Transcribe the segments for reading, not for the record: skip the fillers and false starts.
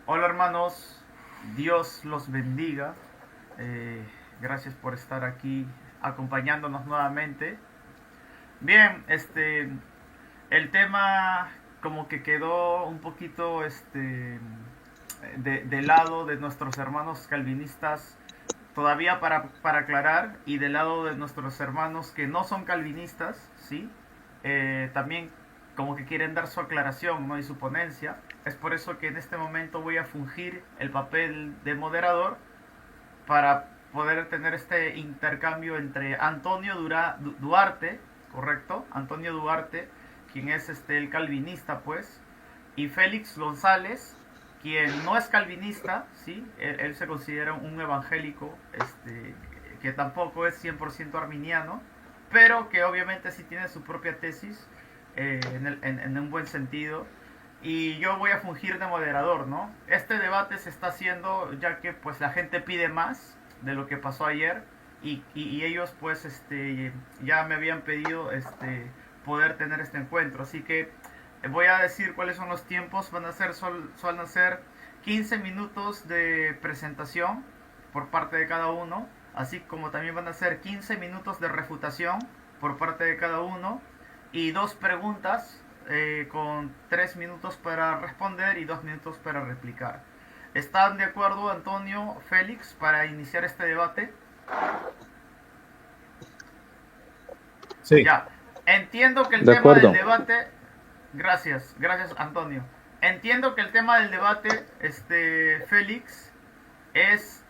Hola hermanos, Dios los bendiga. Eh, Gracias por estar aquí acompañándonos nuevamente. Bien, el tema como que quedó un poquito de lado de nuestros hermanos calvinistas todavía para aclarar, y del lado de nuestros hermanos que no son calvinistas, ¿sí? También como que quieren dar su aclaración, ¿no? Y su ponencia. Es por eso que en este momento voy a fungir el papel de moderador para poder tener este intercambio entre Antonio Duarte, ¿correcto? Antonio Duarte, quien es el calvinista, pues, y Félix González, quien no es calvinista, ¿sí? Él se considera un evangélico, que tampoco es 100% arminiano, pero que obviamente sí tiene su propia tesis, en un buen sentido, y yo voy a fungir de moderador, ¿no? Este debate se está haciendo ya que pues la gente pide más de lo que pasó ayer, y ellos pues ya me habían pedido poder tener este encuentro, así que voy a decir cuáles son los tiempos. Van a ser 15 minutos de presentación por parte de cada uno, así como también van a ser 15 minutos de refutación por parte de cada uno, y dos preguntas con 3 minutos para responder y 2 minutos para replicar. ¿Están de acuerdo, Antonio, Félix, para iniciar este debate? Sí, Ya. Entiendo que el De tema del acuerdo. debate... Gracias, Antonio. Entiendo que el tema del debate, Félix, es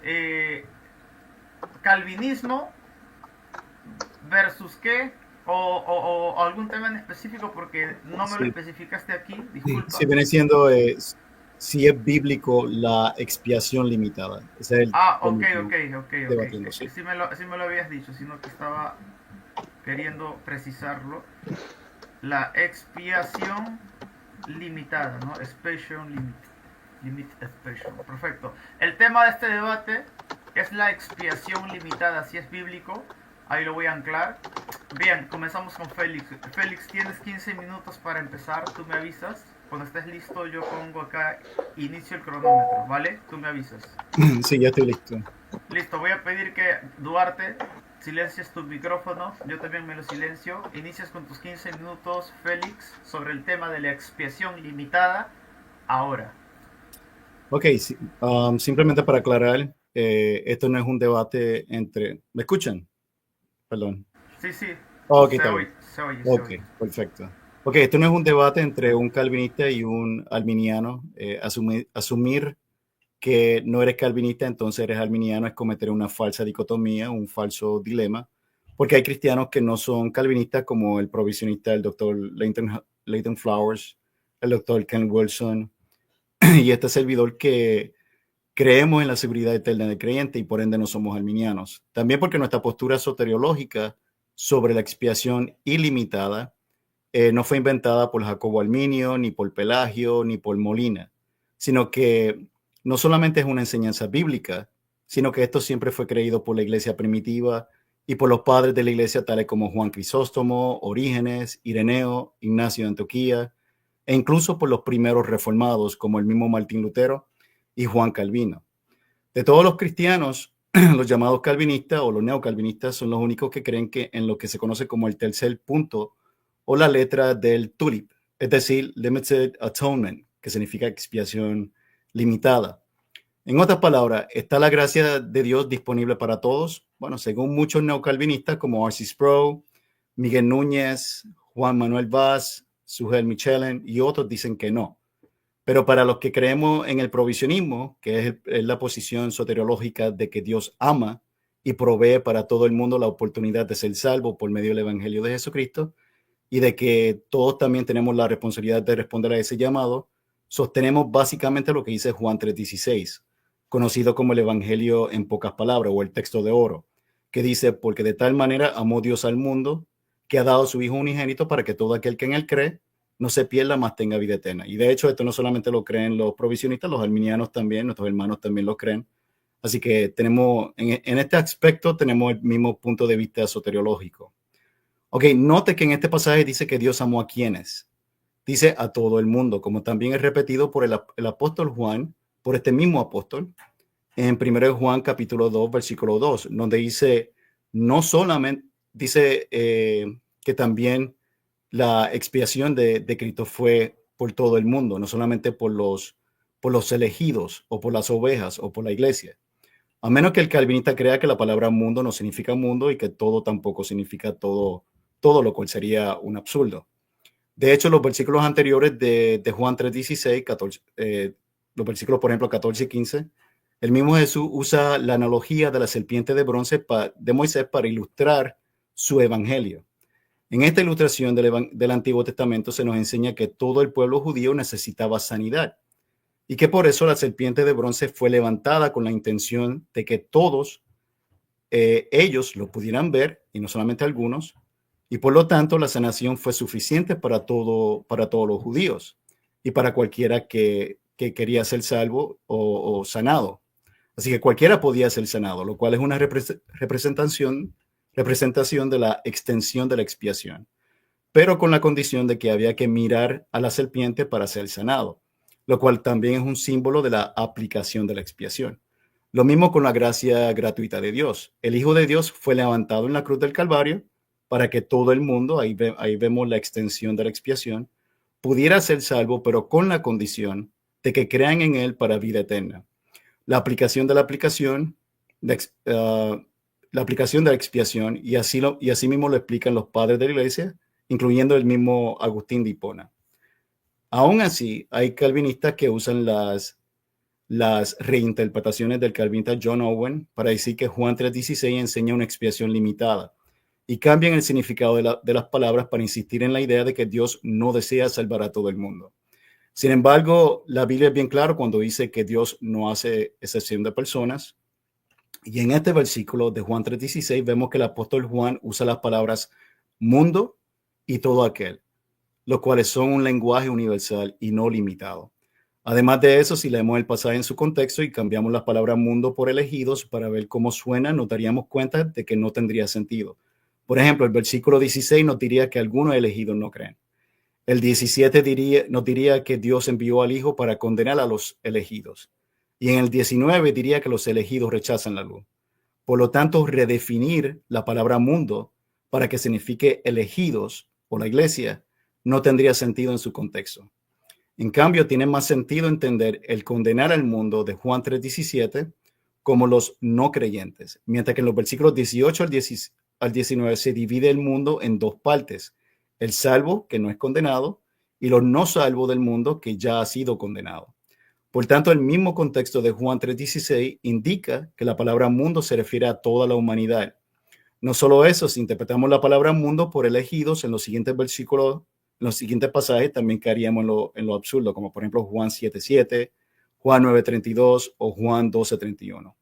calvinismo versus qué, o algún tema en específico, porque no me lo sí, especificaste aquí, sí disculpa. viene siendo si es bíblico la expiación limitada. Ese es el Ah, ok, tema que ok, ok, ok. debatiendo, sí. Sí me lo habías dicho, sino que estaba queriendo precisarlo. La expiación limitada, ¿no? Expiation limit. Limit expiation. Perfecto. El tema de este debate es la expiación limitada, si es bíblico. Ahí lo voy a anclar. Bien, comenzamos con Félix. Félix, tienes 15 minutos para empezar. Tú me avisas. Cuando estés listo, yo pongo acá, inicio el cronómetro, ¿vale? Tú me avisas. Sí, ya estoy listo. Listo, voy a pedir que Duarte silencies tus micrófonos, yo también me lo silencio. Inicias con tus 15 minutos, Félix, sobre el tema de la expiación limitada, ahora. Ok, sí, simplemente para aclarar, esto no es un debate entre... ¿Me escuchan? Perdón. Sí, sí, Ok, se está bien. oye, se oye, se Ok, oye. perfecto. Ok, esto no es un debate entre un calvinista y un arminiano. Asumir que no eres calvinista, entonces eres arminiano, es cometer una falsa dicotomía, un falso dilema, porque hay cristianos que no son calvinistas, como el provisionista, el doctor Leighton Flowers, el doctor Ken Wilson, y este servidor que creemos en la seguridad eterna del creyente y por ende no somos arminianos. También porque nuestra postura soteriológica sobre la expiación ilimitada no fue inventada por Jacobo Arminio, ni por Pelagio, ni por Molina, sino que no solamente es una enseñanza bíblica, sino que esto siempre fue creído por la iglesia primitiva y por los padres de la iglesia tales como Juan Crisóstomo, Orígenes, Ireneo, Ignacio de Antioquía, e incluso por los primeros reformados como el mismo Martín Lutero y Juan Calvino. De todos los cristianos, los llamados calvinistas o los neocalvinistas son los únicos que creen que en lo que se conoce como el tercer punto o la letra del tulip, es decir, limited atonement, que significa expiación limitada. En otras palabras, ¿está la gracia de Dios disponible para todos? Bueno, según muchos neocalvinistas como R.C. Sproul, Miguel Núñez, Juan Manuel Vaz, Sugel Michelin y otros dicen que no. Pero para los que creemos en el provisionismo, que es la posición soteriológica de que Dios ama y provee para todo el mundo la oportunidad de ser salvo por medio del Evangelio de Jesucristo, y de que todos también tenemos la responsabilidad de responder a ese llamado, sostenemos básicamente lo que dice Juan 3:16, conocido como el Evangelio en pocas palabras o el texto de oro, que dice, porque de tal manera amó Dios al mundo, que ha dado a su Hijo unigénito para que todo aquel que en él cree no se pierda, más tenga vida eterna. Y de hecho esto no solamente lo creen los provisionistas, los arminianos también, nuestros hermanos también lo creen. Así que tenemos, en este aspecto, tenemos el mismo punto de vista soteriológico. Ok, note que en este pasaje dice que Dios amó a quienes. Dice a todo el mundo, como también es repetido por el apóstol Juan por este mismo apóstol en 1 Juan capítulo 2, versículo 2, donde dice, no solamente, dice que también la expiación de Cristo fue por todo el mundo, no solamente por los elegidos o por las ovejas o por la iglesia. A menos que el calvinista crea que la palabra mundo no significa mundo y que todo tampoco significa todo lo cual sería un absurdo. De hecho, los versículos anteriores de Juan 3:16, 14, los versículos, por ejemplo, 14 y 15, el mismo Jesús usa la analogía de la serpiente de bronce de Moisés para ilustrar su evangelio. En esta ilustración del Antiguo Testamento se nos enseña que todo el pueblo judío necesitaba sanidad y que por eso la serpiente de bronce fue levantada con la intención de que todos ellos lo pudieran ver, y no solamente algunos, y por lo tanto la sanación fue suficiente para todos los judíos y para cualquiera que quería ser salvo o sanado. Así que cualquiera podía ser sanado, lo cual es una representación de la extensión de la expiación, pero con la condición de que había que mirar a la serpiente para ser sanado, lo cual también es un símbolo de la aplicación de la expiación. Lo mismo con la gracia gratuita de Dios. El Hijo de Dios fue levantado en la cruz del Calvario para que todo el mundo, ahí vemos la extensión de la expiación, pudiera ser salvo, pero con la condición de que crean en Él para vida eterna. La aplicación de la aplicación, la aplicación de la expiación, y así mismo lo explican los padres de la iglesia, incluyendo el mismo Agustín de Hipona. Aún así, hay calvinistas que usan las reinterpretaciones del calvinista John Owen para decir que Juan 3:16 enseña una expiación limitada y cambian el significado de las palabras para insistir en la idea de que Dios no desea salvar a todo el mundo. Sin embargo, la Biblia es bien clara cuando dice que Dios no hace excepción de personas. Y en este versículo de Juan 3:16 vemos que el apóstol Juan usa las palabras mundo y todo aquel, los cuales son un lenguaje universal y no limitado. Además de eso, si leemos el pasaje en su contexto y cambiamos las palabras mundo por elegidos para ver cómo suena, nos daríamos cuenta de que no tendría sentido. Por ejemplo, el versículo 16 nos diría que algunos elegidos no creen. El 17 nos diría que Dios envió al Hijo para condenar a los elegidos. Y en el 19 diría que los elegidos rechazan la luz. Por lo tanto, redefinir la palabra mundo para que signifique elegidos o la iglesia no tendría sentido en su contexto. En cambio, tiene más sentido entender el condenar al mundo de Juan 3:17 como los no creyentes, mientras que en los versículos 18 al 19 se divide el mundo en dos partes: el salvo, que no es condenado, y los no salvos del mundo, que ya ha sido condenado. Por tanto, el mismo contexto de Juan 3:16 indica que la palabra mundo se refiere a toda la humanidad. No solo eso, si interpretamos la palabra mundo por elegidos en los siguientes versículos, en los siguientes pasajes, también caeríamos en lo absurdo, como por ejemplo Juan 7:7, Juan 9:32 o Juan 12:31.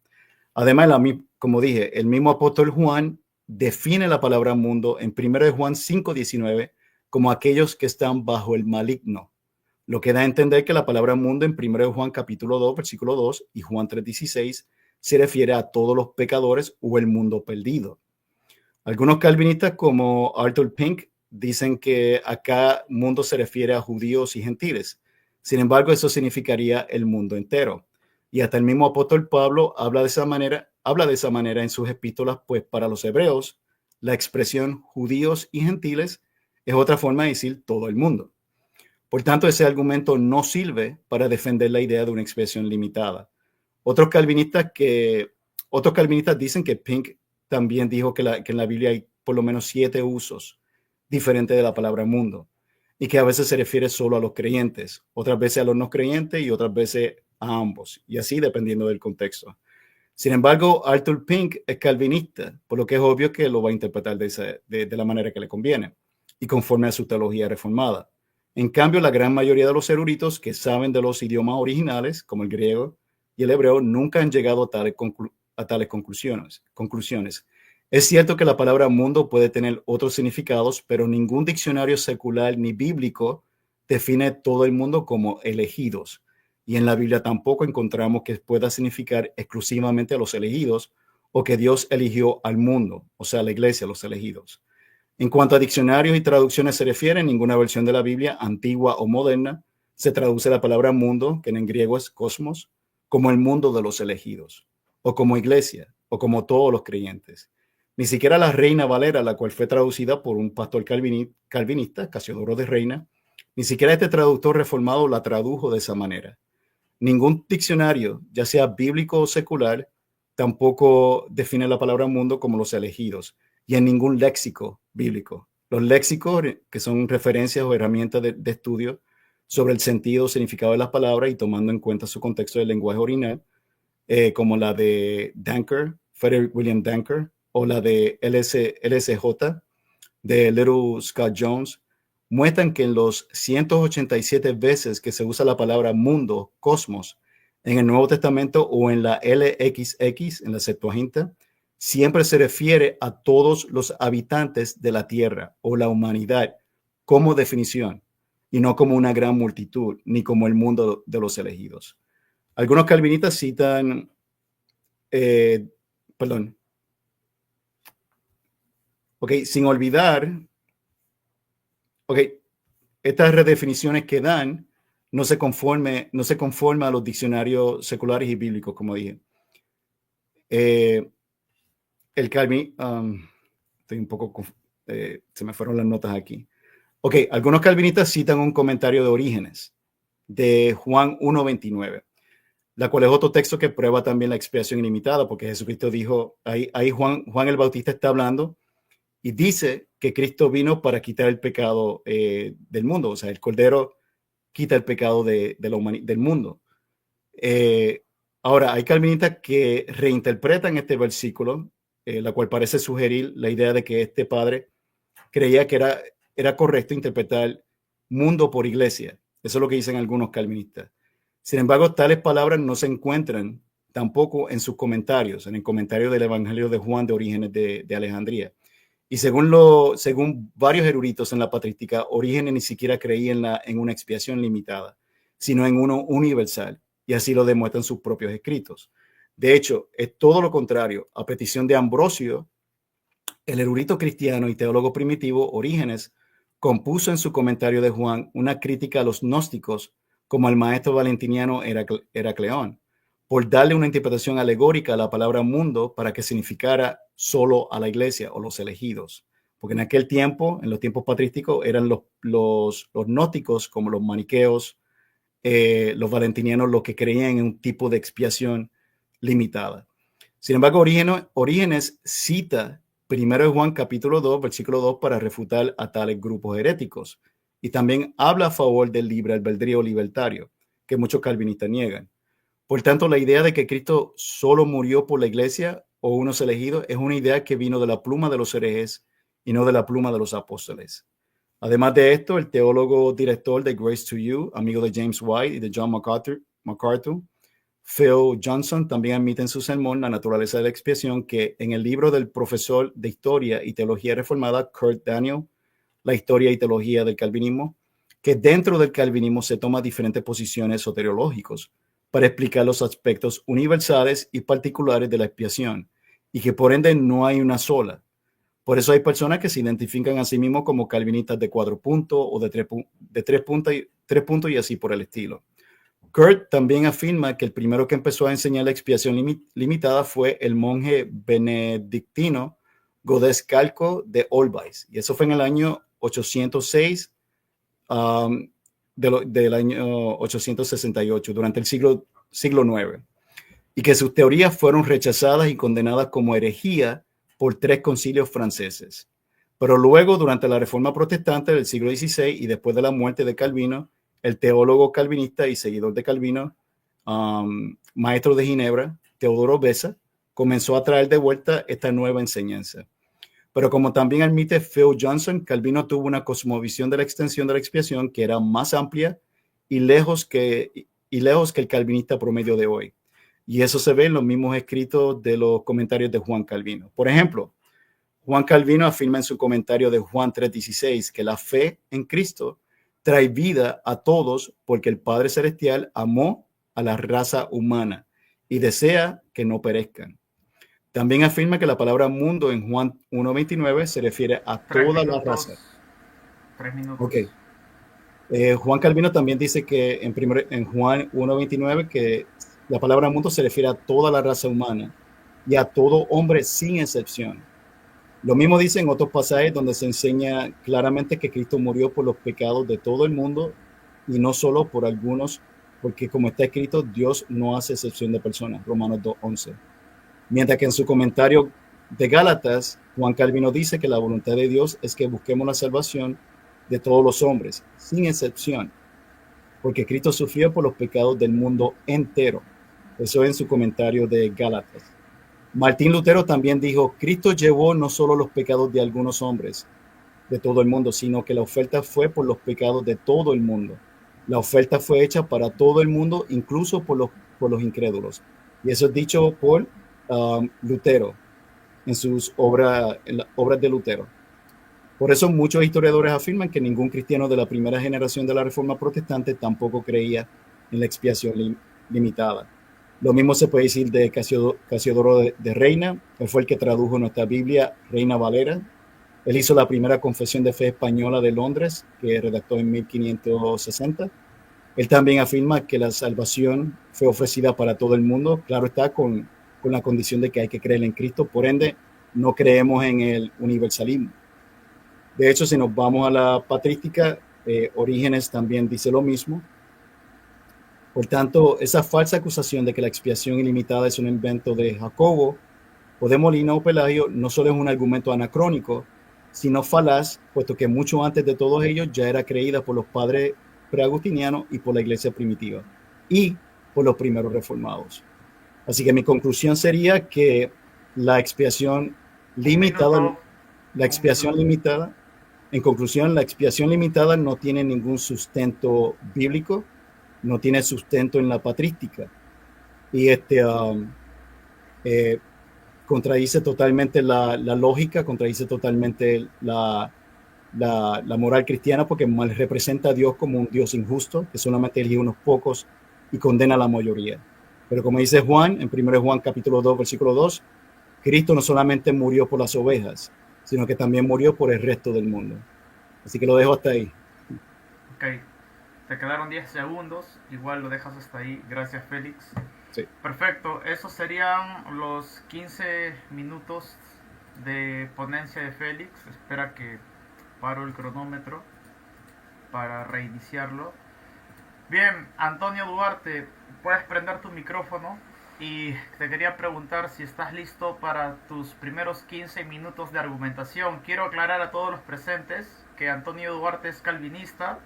Además, como dije, el mismo apóstol Juan define la palabra mundo en 1 Juan 5:19 como aquellos que están bajo el maligno, lo que da a entender que la palabra mundo en 1 Juan capítulo 2, versículo 2 y Juan 3:16 se refiere a todos los pecadores o el mundo perdido. Algunos calvinistas como Arthur Pink dicen que acá mundo se refiere a judíos y gentiles. Sin embargo, eso significaría el mundo entero. Y hasta el mismo apóstol Pablo habla de esa manera en sus epístolas, pues para los hebreos la expresión judíos y gentiles es otra forma de decir todo el mundo. Por tanto, ese argumento no sirve para defender la idea de una expresión limitada. Otros calvinistas dicen que Pink también dijo que en la Biblia hay por lo menos 7 usos diferentes de la palabra mundo y que a veces se refiere solo a los creyentes, otras veces a los no creyentes y otras veces a ambos, y así dependiendo del contexto. Sin embargo, Arthur Pink es calvinista, por lo que es obvio que lo va a interpretar de la manera que le conviene y conforme a su teología reformada. En cambio, la gran mayoría de los eruditos que saben de los idiomas originales, como el griego y el hebreo, nunca han llegado a tales conclusiones. Es cierto que la palabra mundo puede tener otros significados, pero ningún diccionario secular ni bíblico define todo el mundo como elegidos. Y en la Biblia tampoco encontramos que pueda significar exclusivamente a los elegidos o que Dios eligió al mundo, o sea, la iglesia, los elegidos. En cuanto a diccionarios y traducciones se refiere, en ninguna versión de la Biblia, antigua o moderna, se traduce la palabra mundo, que en griego es cosmos, como el mundo de los elegidos, o como iglesia, o como todos los creyentes. Ni siquiera la Reina Valera, la cual fue traducida por un pastor calvinista, Casiodoro de Reina, ni siquiera este traductor reformado la tradujo de esa manera. Ningún diccionario, ya sea bíblico o secular, tampoco define la palabra mundo como los elegidos, y en ningún léxico bíblico. Los léxicos, que son referencias o herramientas de estudio sobre el sentido o significado de las palabras y tomando en cuenta su contexto del lenguaje original, como la de Danker, Frederick William Danker, o la de LSJ, de Little Scott Jones, muestran que en los 187 veces que se usa la palabra mundo, cosmos, en el Nuevo Testamento o en la LXX, en la Septuaginta, siempre se refiere a todos los habitantes de la tierra o la humanidad como definición y no como una gran multitud ni como el mundo de los elegidos. Algunos calvinistas citan, sin olvidar, estas redefiniciones que dan no se conforma a los diccionarios seculares y bíblicos, como dije. El calvinismo, estoy un poco, se me fueron las notas aquí. Algunos calvinistas citan un comentario de Orígenes, de Juan 1:29, la cual es otro texto que prueba también la expiación ilimitada, porque Jesucristo dijo, ahí Juan el Bautista está hablando y dice que Cristo vino para quitar el pecado del mundo, o sea, el Cordero quita el pecado del mundo. Ahora, hay calvinistas que reinterpretan este versículo, la cual parece sugerir la idea de que este padre creía que era correcto interpretar mundo por iglesia. Eso es lo que dicen algunos calvinistas. Sin embargo, tales palabras no se encuentran tampoco en sus comentarios, en el comentario del Evangelio de Juan de Orígenes de Alejandría. Y según varios eruditos en la patrística, Orígenes ni siquiera creía en una expiación limitada, sino en uno universal, y así lo demuestran sus propios escritos. De hecho, es todo lo contrario. A petición de Ambrosio, el erudito cristiano y teólogo primitivo Orígenes compuso en su comentario de Juan una crítica a los gnósticos como al maestro valentiniano Heracleón, por darle una interpretación alegórica a la palabra mundo para que significara solo a la iglesia o los elegidos. Porque en aquel tiempo, en los tiempos patrísticos, eran los gnósticos como los maniqueos, los valentinianos los que creían en un tipo de expiación limitada. Sin embargo, Orígenes cita 1 Juan capítulo 2, versículo 2 para refutar a tales grupos heréticos. Y también habla a favor del libre albedrío libertario, que muchos calvinistas niegan. Por tanto, la idea de que Cristo solo murió por la iglesia o unos elegidos es una idea que vino de la pluma de los herejes y no de la pluma de los apóstoles. Además de esto, el teólogo director de Grace to You, amigo de James White y de John MacArthur, Phil Johnson, también admite en su sermón La naturaleza de la expiación que en el libro del profesor de Historia y Teología Reformada, Kurt Daniel, La historia y teología del calvinismo, que dentro del calvinismo se toman diferentes posiciones soteriológicas para explicar los aspectos universales y particulares de la expiación, y que por ende no hay una sola. Por eso hay personas que se identifican a sí mismos como calvinistas de 4 puntos o de 3 puntos y así por el estilo. Kurt también afirma que el primero que empezó a enseñar la expiación limitada fue el monje benedictino Godescalco de Olbais, y eso fue en el año 806 del año 868, durante el siglo IX, y que sus teorías fueron rechazadas y condenadas como herejía por 3 concilios franceses. Pero luego, durante la Reforma Protestante del siglo XVI y después de la muerte de Calvino, el teólogo calvinista y seguidor de Calvino, maestro de Ginebra, Teodoro Beza, comenzó a traer de vuelta esta nueva enseñanza. Pero como también admite Phil Johnson, Calvino tuvo una cosmovisión de la extensión de la expiación que era más amplia y lejos que el calvinista promedio de hoy. Y eso se ve en los mismos escritos de los comentarios de Juan Calvino. Por ejemplo, Juan Calvino afirma en su comentario de Juan 3:16 que la fe en Cristo trae vida a todos porque el Padre Celestial amó a la raza humana y desea que no perezcan. También afirma que la palabra mundo en Juan 1:29 se refiere a toda la raza. 3 minutos. Ok. Juan Calvino también dice que en Juan 1:29 que La palabra mundo se refiere a toda la raza humana y a todo hombre sin excepción. Lo mismo dice en otros pasajes donde se enseña claramente que Cristo murió por los pecados de todo el mundo y no solo por algunos, porque como está escrito, Dios no hace excepción de personas, Romanos 2:11. Mientras que en su comentario de Gálatas, Juan Calvino dice que la voluntad de Dios es que busquemos la salvación de todos los hombres, sin excepción, porque Cristo sufrió por los pecados del mundo entero. Eso en su comentario de Gálatas. Martín Lutero también dijo, Cristo llevó no solo los pecados de algunos hombres de todo el mundo, sino que la oferta fue por los pecados de todo el mundo. La oferta fue hecha para todo el mundo, incluso por los incrédulos. Y eso es dicho por Lutero en sus en las obras de Lutero. Por eso muchos historiadores afirman que ningún cristiano de la primera generación de la Reforma Protestante tampoco creía en la expiación limitada. Lo mismo se puede decir de Casiodoro de Reina. Él fue el que tradujo nuestra Biblia, Reina Valera. Él hizo la primera confesión de fe española de Londres, que redactó en 1560. Él también afirma que la salvación fue ofrecida para todo el mundo. Claro está, con la condición de que hay que creer en Cristo. Por ende, no creemos en el universalismo. De hecho, si nos vamos a la patrística, Orígenes también dice lo mismo. Por tanto, esa falsa acusación de que la expiación ilimitada es un invento de Jacobo o de Molina o Pelagio no solo es un argumento anacrónico, sino falaz, puesto que mucho antes de todos ellos ya era creída por los padres preagustinianos y por la iglesia primitiva y por los primeros reformados. Así que mi conclusión sería que la expiación Un limitada, minuto, la un expiación minuto. limitada, en conclusión, la expiación limitada no tiene ningún sustento bíblico, no tiene sustento en la patrística y eh, contradice totalmente la lógica, contradice totalmente la moral cristiana porque mal representa a Dios como un Dios injusto que solamente elige unos pocos y condena a la mayoría. Pero como dice Juan, en 1 Juan capítulo 2, versículo 2, Cristo no solamente murió por las ovejas, sino que también murió por el resto del mundo. Así que lo dejo hasta ahí. Ok, te quedaron 10 segundos, igual lo dejas hasta ahí, gracias Félix. Sí. Perfecto, esos serían los 15 minutos de ponencia de Félix. Espera que paro el cronómetro para reiniciarlo. Bien, Antonio Duarte, puedes prender tu micrófono y te quería preguntar si estás listo para tus primeros 15 minutos de argumentación. Quiero aclarar a todos los presentes que Antonio Duarte es calvinista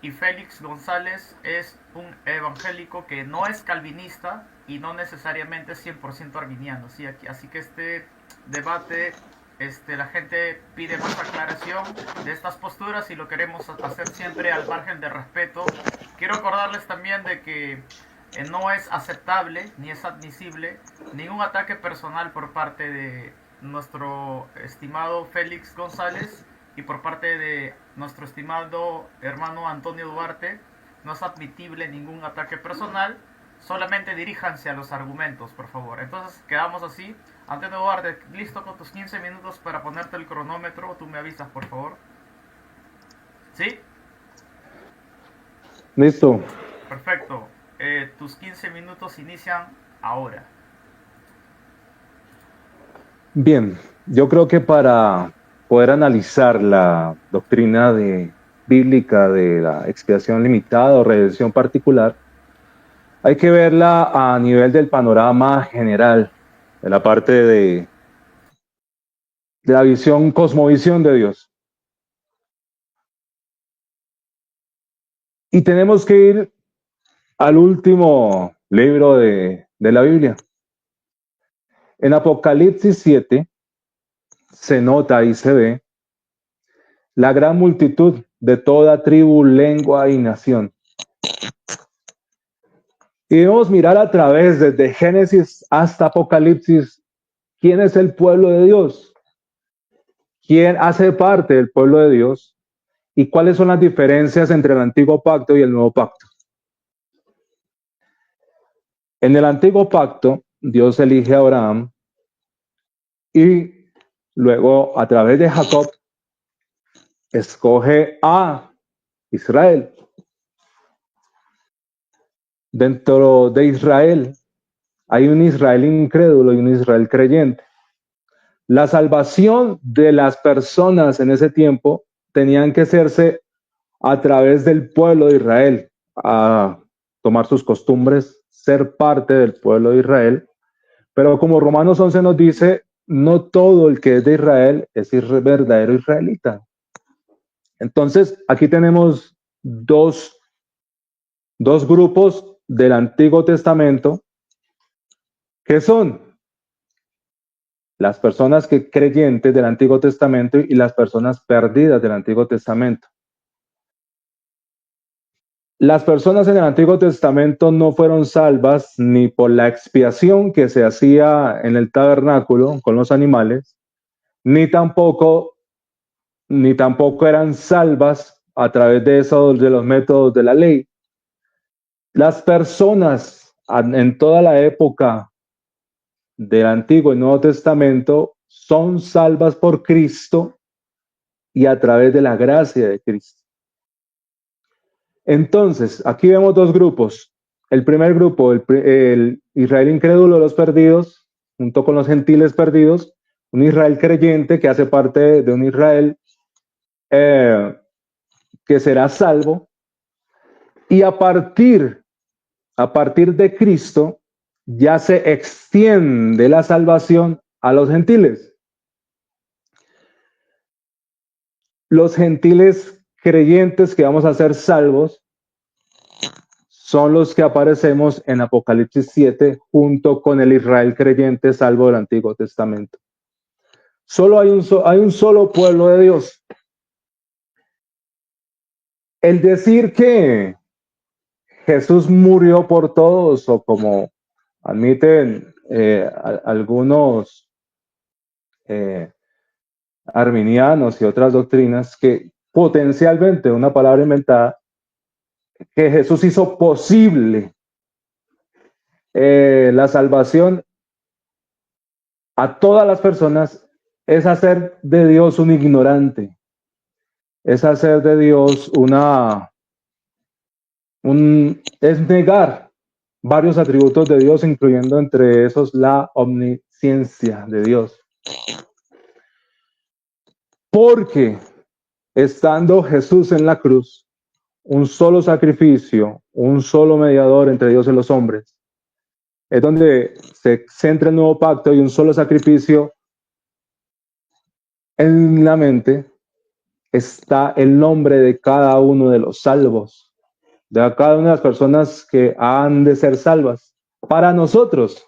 y Félix González es un evangélico que no es calvinista y no necesariamente es 100% arminiano. ¿Sí? Así que este debate, la gente pide más aclaración de estas posturas y lo queremos hacer siempre al margen de respeto. Quiero acordarles también de que no es aceptable ni es admisible ningún ataque personal por parte de nuestro estimado Félix González y por parte de nuestro estimado hermano Antonio Duarte. No es admitible ningún ataque personal, solamente diríjanse a los argumentos, por favor. Entonces quedamos así. Antonio Duarte, listo con tus 15 minutos para ponerte el cronómetro. Tú me avisas, por favor. ¿Sí? Listo. Perfecto. Tus 15 minutos inician ahora. Bien, yo creo que para poder analizar la doctrina bíblica de la expiación limitada o redención particular, hay que verla a nivel del panorama general, de la parte de la visión, cosmovisión de Dios. Y tenemos que ir al último libro de la Biblia. En Apocalipsis 7 se nota y se ve la gran multitud de toda tribu, lengua y nación. Y debemos mirar a través, desde Génesis hasta Apocalipsis, quién es el pueblo de Dios, quién hace parte del pueblo de Dios y cuáles son las diferencias entre el antiguo pacto y el nuevo pacto. En el antiguo pacto, Dios elige a Abraham y luego, a través de Jacob, escoge a Israel. dentro de Israel hay un Israel incrédulo y un Israel creyente. La salvación de las personas en ese tiempo tenían que hacerse a través del pueblo de Israel, a tomar sus costumbres, ser parte del pueblo de Israel. Pero como Romanos 11 nos dice, no todo el que es de Israel es verdadero israelita. Entonces, aquí tenemos dos grupos del Antiguo Testamento que son las personas que creyentes del Antiguo Testamento y las personas perdidas del Antiguo Testamento. Las personas en el Antiguo Testamento no fueron salvas ni por la expiación que se hacía en el tabernáculo con los animales, ni tampoco eran salvas a través de los métodos de la ley. Las personas en toda la época del Antiguo y Nuevo Testamento son salvas por Cristo y a través de la gracia de Cristo. Entonces, aquí vemos dos grupos. El primer grupo, el Israel incrédulo, los perdidos, junto con los gentiles perdidos, un Israel creyente que hace parte de un Israel que será salvo, y a partir de Cristo ya se extiende la salvación a los gentiles. Los gentiles creyentes que vamos a ser salvos son los que aparecemos en Apocalipsis 7 junto con el Israel creyente salvo del Antiguo Testamento. Solo hay un solo pueblo de Dios. El decir que Jesús murió por todos, o como admiten algunos arminianos y otras doctrinas, que potencialmente, una palabra inventada, que Jesús hizo posible la salvación a todas las personas, es hacer de Dios un ignorante, es hacer de Dios es negar varios atributos de Dios, incluyendo entre esos la omnisciencia de Dios. Porque estando Jesús en la cruz, un solo sacrificio, un solo mediador entre Dios y los hombres, es donde se centra el nuevo pacto, y un solo sacrificio en la mente está el nombre de cada uno de los salvos, de cada una de las personas que han de ser salvas para nosotros,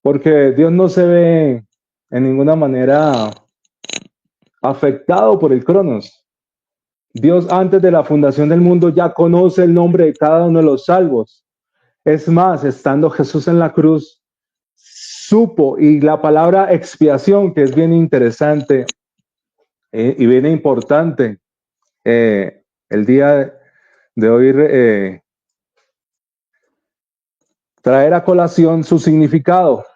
porque Dios no se ve en ninguna manera afectado por el Cronos. Dios, antes de la fundación del mundo, ya conoce el nombre de cada uno de los salvos. Es más, estando Jesús en la cruz, supo, y la palabra expiación, que es bien interesante y bien importante, el día de hoy traer a colación su significado.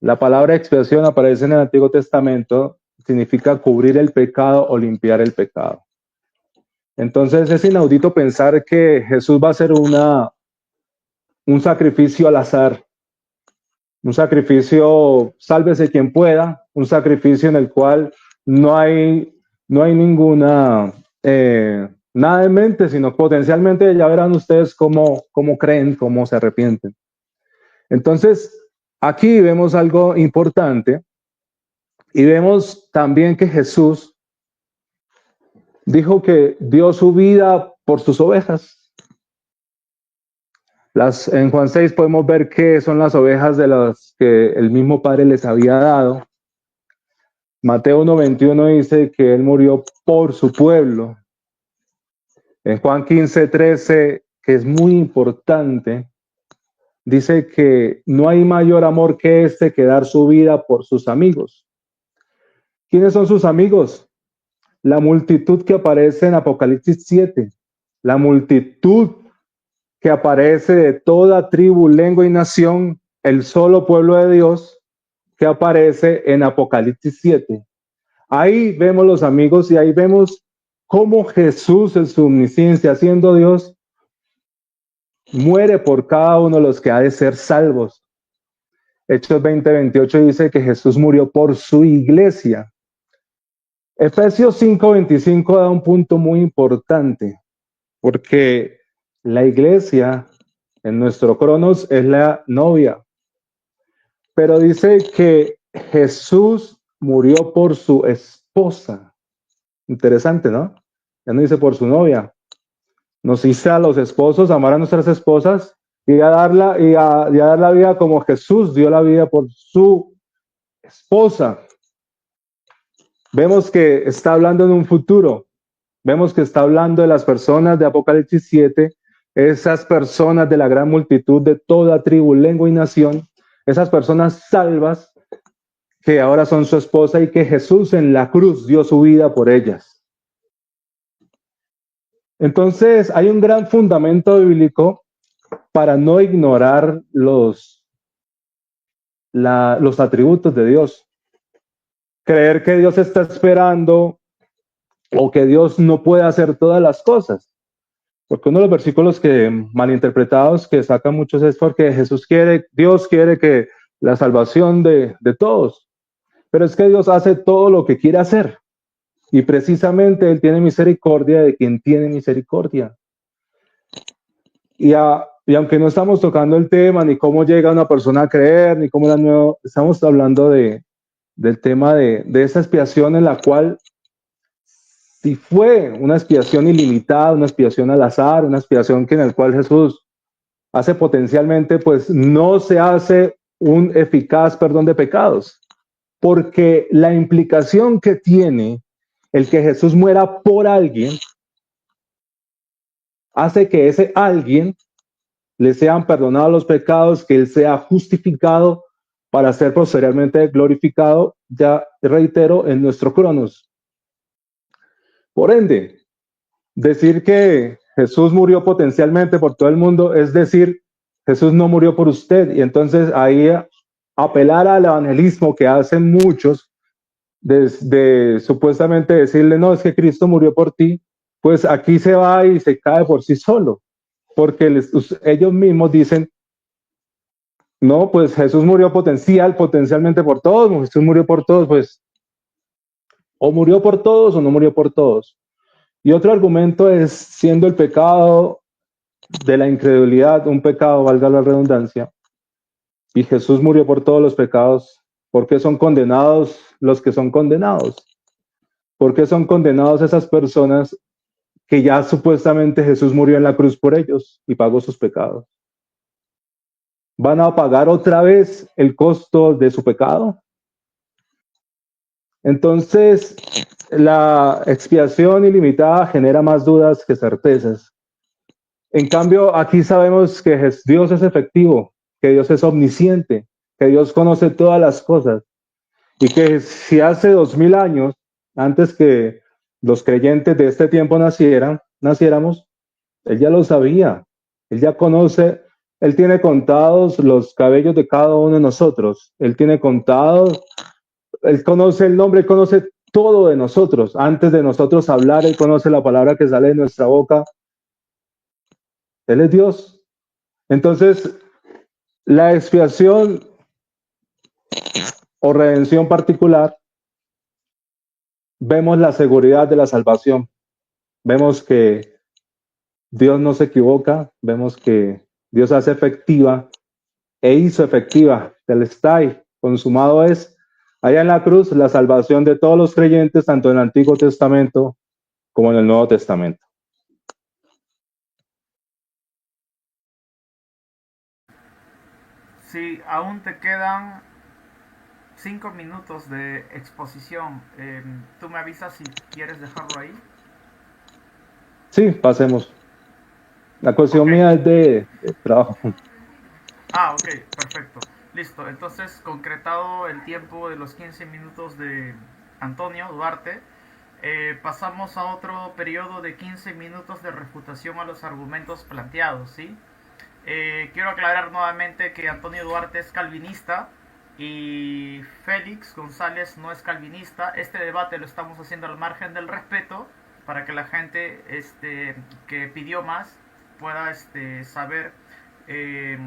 La palabra expiación aparece en el Antiguo Testamento, significa cubrir el pecado o limpiar el pecado. Entonces es inaudito pensar que Jesús va a hacer un sacrificio al azar, un sacrificio sálvese quien pueda, un sacrificio en el cual no hay ninguna nada en mente, sino potencialmente ya verán ustedes cómo creen, cómo se arrepienten. Entonces, aquí vemos algo importante y vemos también que Jesús dijo que dio su vida por sus ovejas. En Juan 6 podemos ver que son las ovejas de las que el mismo Padre les había dado. Mateo 1:21 dice que Él murió por su pueblo. En Juan 15:13, que es muy importante, dice que no hay mayor amor que este, que dar su vida por sus amigos. ¿Quiénes son sus amigos? La multitud que aparece en Apocalipsis 7, la multitud que aparece de toda tribu, lengua y nación, el solo pueblo de Dios que aparece en Apocalipsis 7. Ahí vemos los amigos y ahí vemos cómo Jesús en su omnisciencia, siendo Dios, muere por cada uno de los que ha de ser salvos. Hechos 20:28 dice que Jesús murió por su iglesia. Efesios 5:25 da un punto muy importante, porque la iglesia en nuestro Cronos es la novia, pero dice que Jesús murió por su esposa. Interesante, ¿no? Ya no dice por su novia. Nos dice a los esposos amar a nuestras esposas y a dar la vida como Jesús dio la vida por su esposa. Vemos que está hablando en un futuro. Vemos que está hablando de las personas de Apocalipsis 7, esas personas de la gran multitud de toda tribu, lengua y nación, esas personas salvas que ahora son su esposa y que Jesús en la cruz dio su vida por ellas. Entonces, hay un gran fundamento bíblico para no ignorar los atributos de Dios. Creer que Dios está esperando o que Dios no puede hacer todas las cosas. Porque uno de los versículos que malinterpretados que sacan muchos es porque Dios quiere que la salvación de todos. Pero es que Dios hace todo lo que quiere hacer. Y precisamente Él tiene misericordia de quien tiene misericordia. Y aunque no estamos tocando el tema, ni cómo llega una persona a creer, ni cómo estamos hablando del tema de esa expiación en la cual, si fue una expiación ilimitada, una expiación al azar, una expiación en la cual Jesús hace potencialmente, pues no se hace un eficaz perdón de pecados, porque la implicación que tiene el que Jesús muera por alguien hace que ese alguien le sean perdonados los pecados, que él sea justificado para ser posteriormente glorificado, ya reitero, en nuestro Cronos. Por ende, decir que Jesús murió potencialmente por todo el mundo es decir, Jesús no murió por usted. Y entonces ahí apelar al evangelismo que hacen muchos, de supuestamente decirle, no, es que Cristo murió por ti, pues aquí se va y se cae por sí solo, porque ellos mismos dicen, no, pues Jesús murió potencialmente por todos, Jesús murió por todos, pues o murió por todos o no murió por todos. Y otro argumento es, siendo el pecado de la incredulidad un pecado, valga la redundancia, y Jesús murió por todos los pecados, ¿por qué son condenados los que son condenados? ¿Por qué son condenados esas personas que ya supuestamente Jesús murió en la cruz por ellos y pagó sus pecados? ¿Van a pagar otra vez el costo de su pecado? Entonces, la expiación ilimitada genera más dudas que certezas. En cambio, aquí sabemos que Dios es efectivo, que Dios es omnisciente, que Dios conoce todas las cosas y que si hace 2000 años, antes que los creyentes de este tiempo naciéramos, Él ya lo sabía, Él ya conoce, Él tiene contados los cabellos de cada uno de nosotros, Él tiene contados, Él conoce el nombre, Él conoce todo de nosotros. Antes de nosotros hablar, Él conoce la palabra que sale de nuestra boca. Él es Dios. Entonces, la expiación o redención particular, vemos la seguridad de la salvación. Vemos que Dios no se equivoca, vemos que Dios hace efectiva e hizo efectiva, telestai, consumado es, allá en la cruz, la salvación de todos los creyentes, tanto en el Antiguo Testamento como en el Nuevo Testamento. Sí, aún te quedan 5 minutos de exposición. Tú me avisas si quieres dejarlo ahí. Sí, pasemos. La cuestión Ok. mía es de trabajo. Ah, ok, perfecto. Listo, entonces concretado el tiempo de los 15 minutos de Antonio Duarte, pasamos a otro periodo de 15 minutos de refutación a los argumentos planteados, ¿sí? Quiero aclarar nuevamente que Antonio Duarte es calvinista y Félix González no es calvinista. Este debate lo estamos haciendo al margen del respeto para que la gente que pidió más pueda saber eh,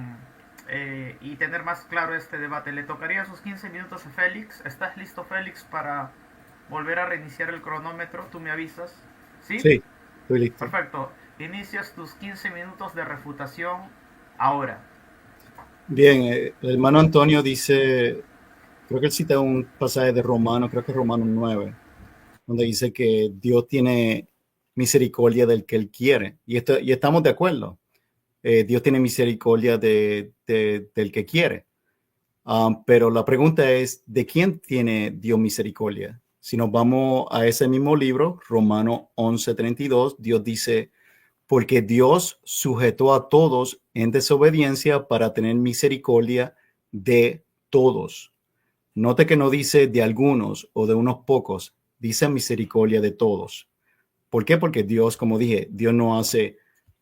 y tener más claro este debate. Le tocaría sus 15 minutos a Félix. ¿Estás listo, Félix, para volver a reiniciar el cronómetro? Tú me avisas. ¿Sí? Sí, estoy listo. Perfecto. Inicias tus 15 minutos de refutación ahora. Bien, el hermano Antonio dice, creo que él cita un pasaje de Romano, creo que es Romano 9, donde dice que Dios tiene misericordia del que él quiere. Y estamos de acuerdo. Dios tiene misericordia del que quiere. Pero la pregunta es, ¿de quién tiene Dios misericordia? Si nos vamos a ese mismo libro, Romano 11:32, Dios dice, porque Dios sujetó a todos en desobediencia para tener misericordia de todos. Note que no dice de algunos o de unos pocos, dice misericordia de todos. ¿Por qué? Porque Dios, como dije, Dios no hace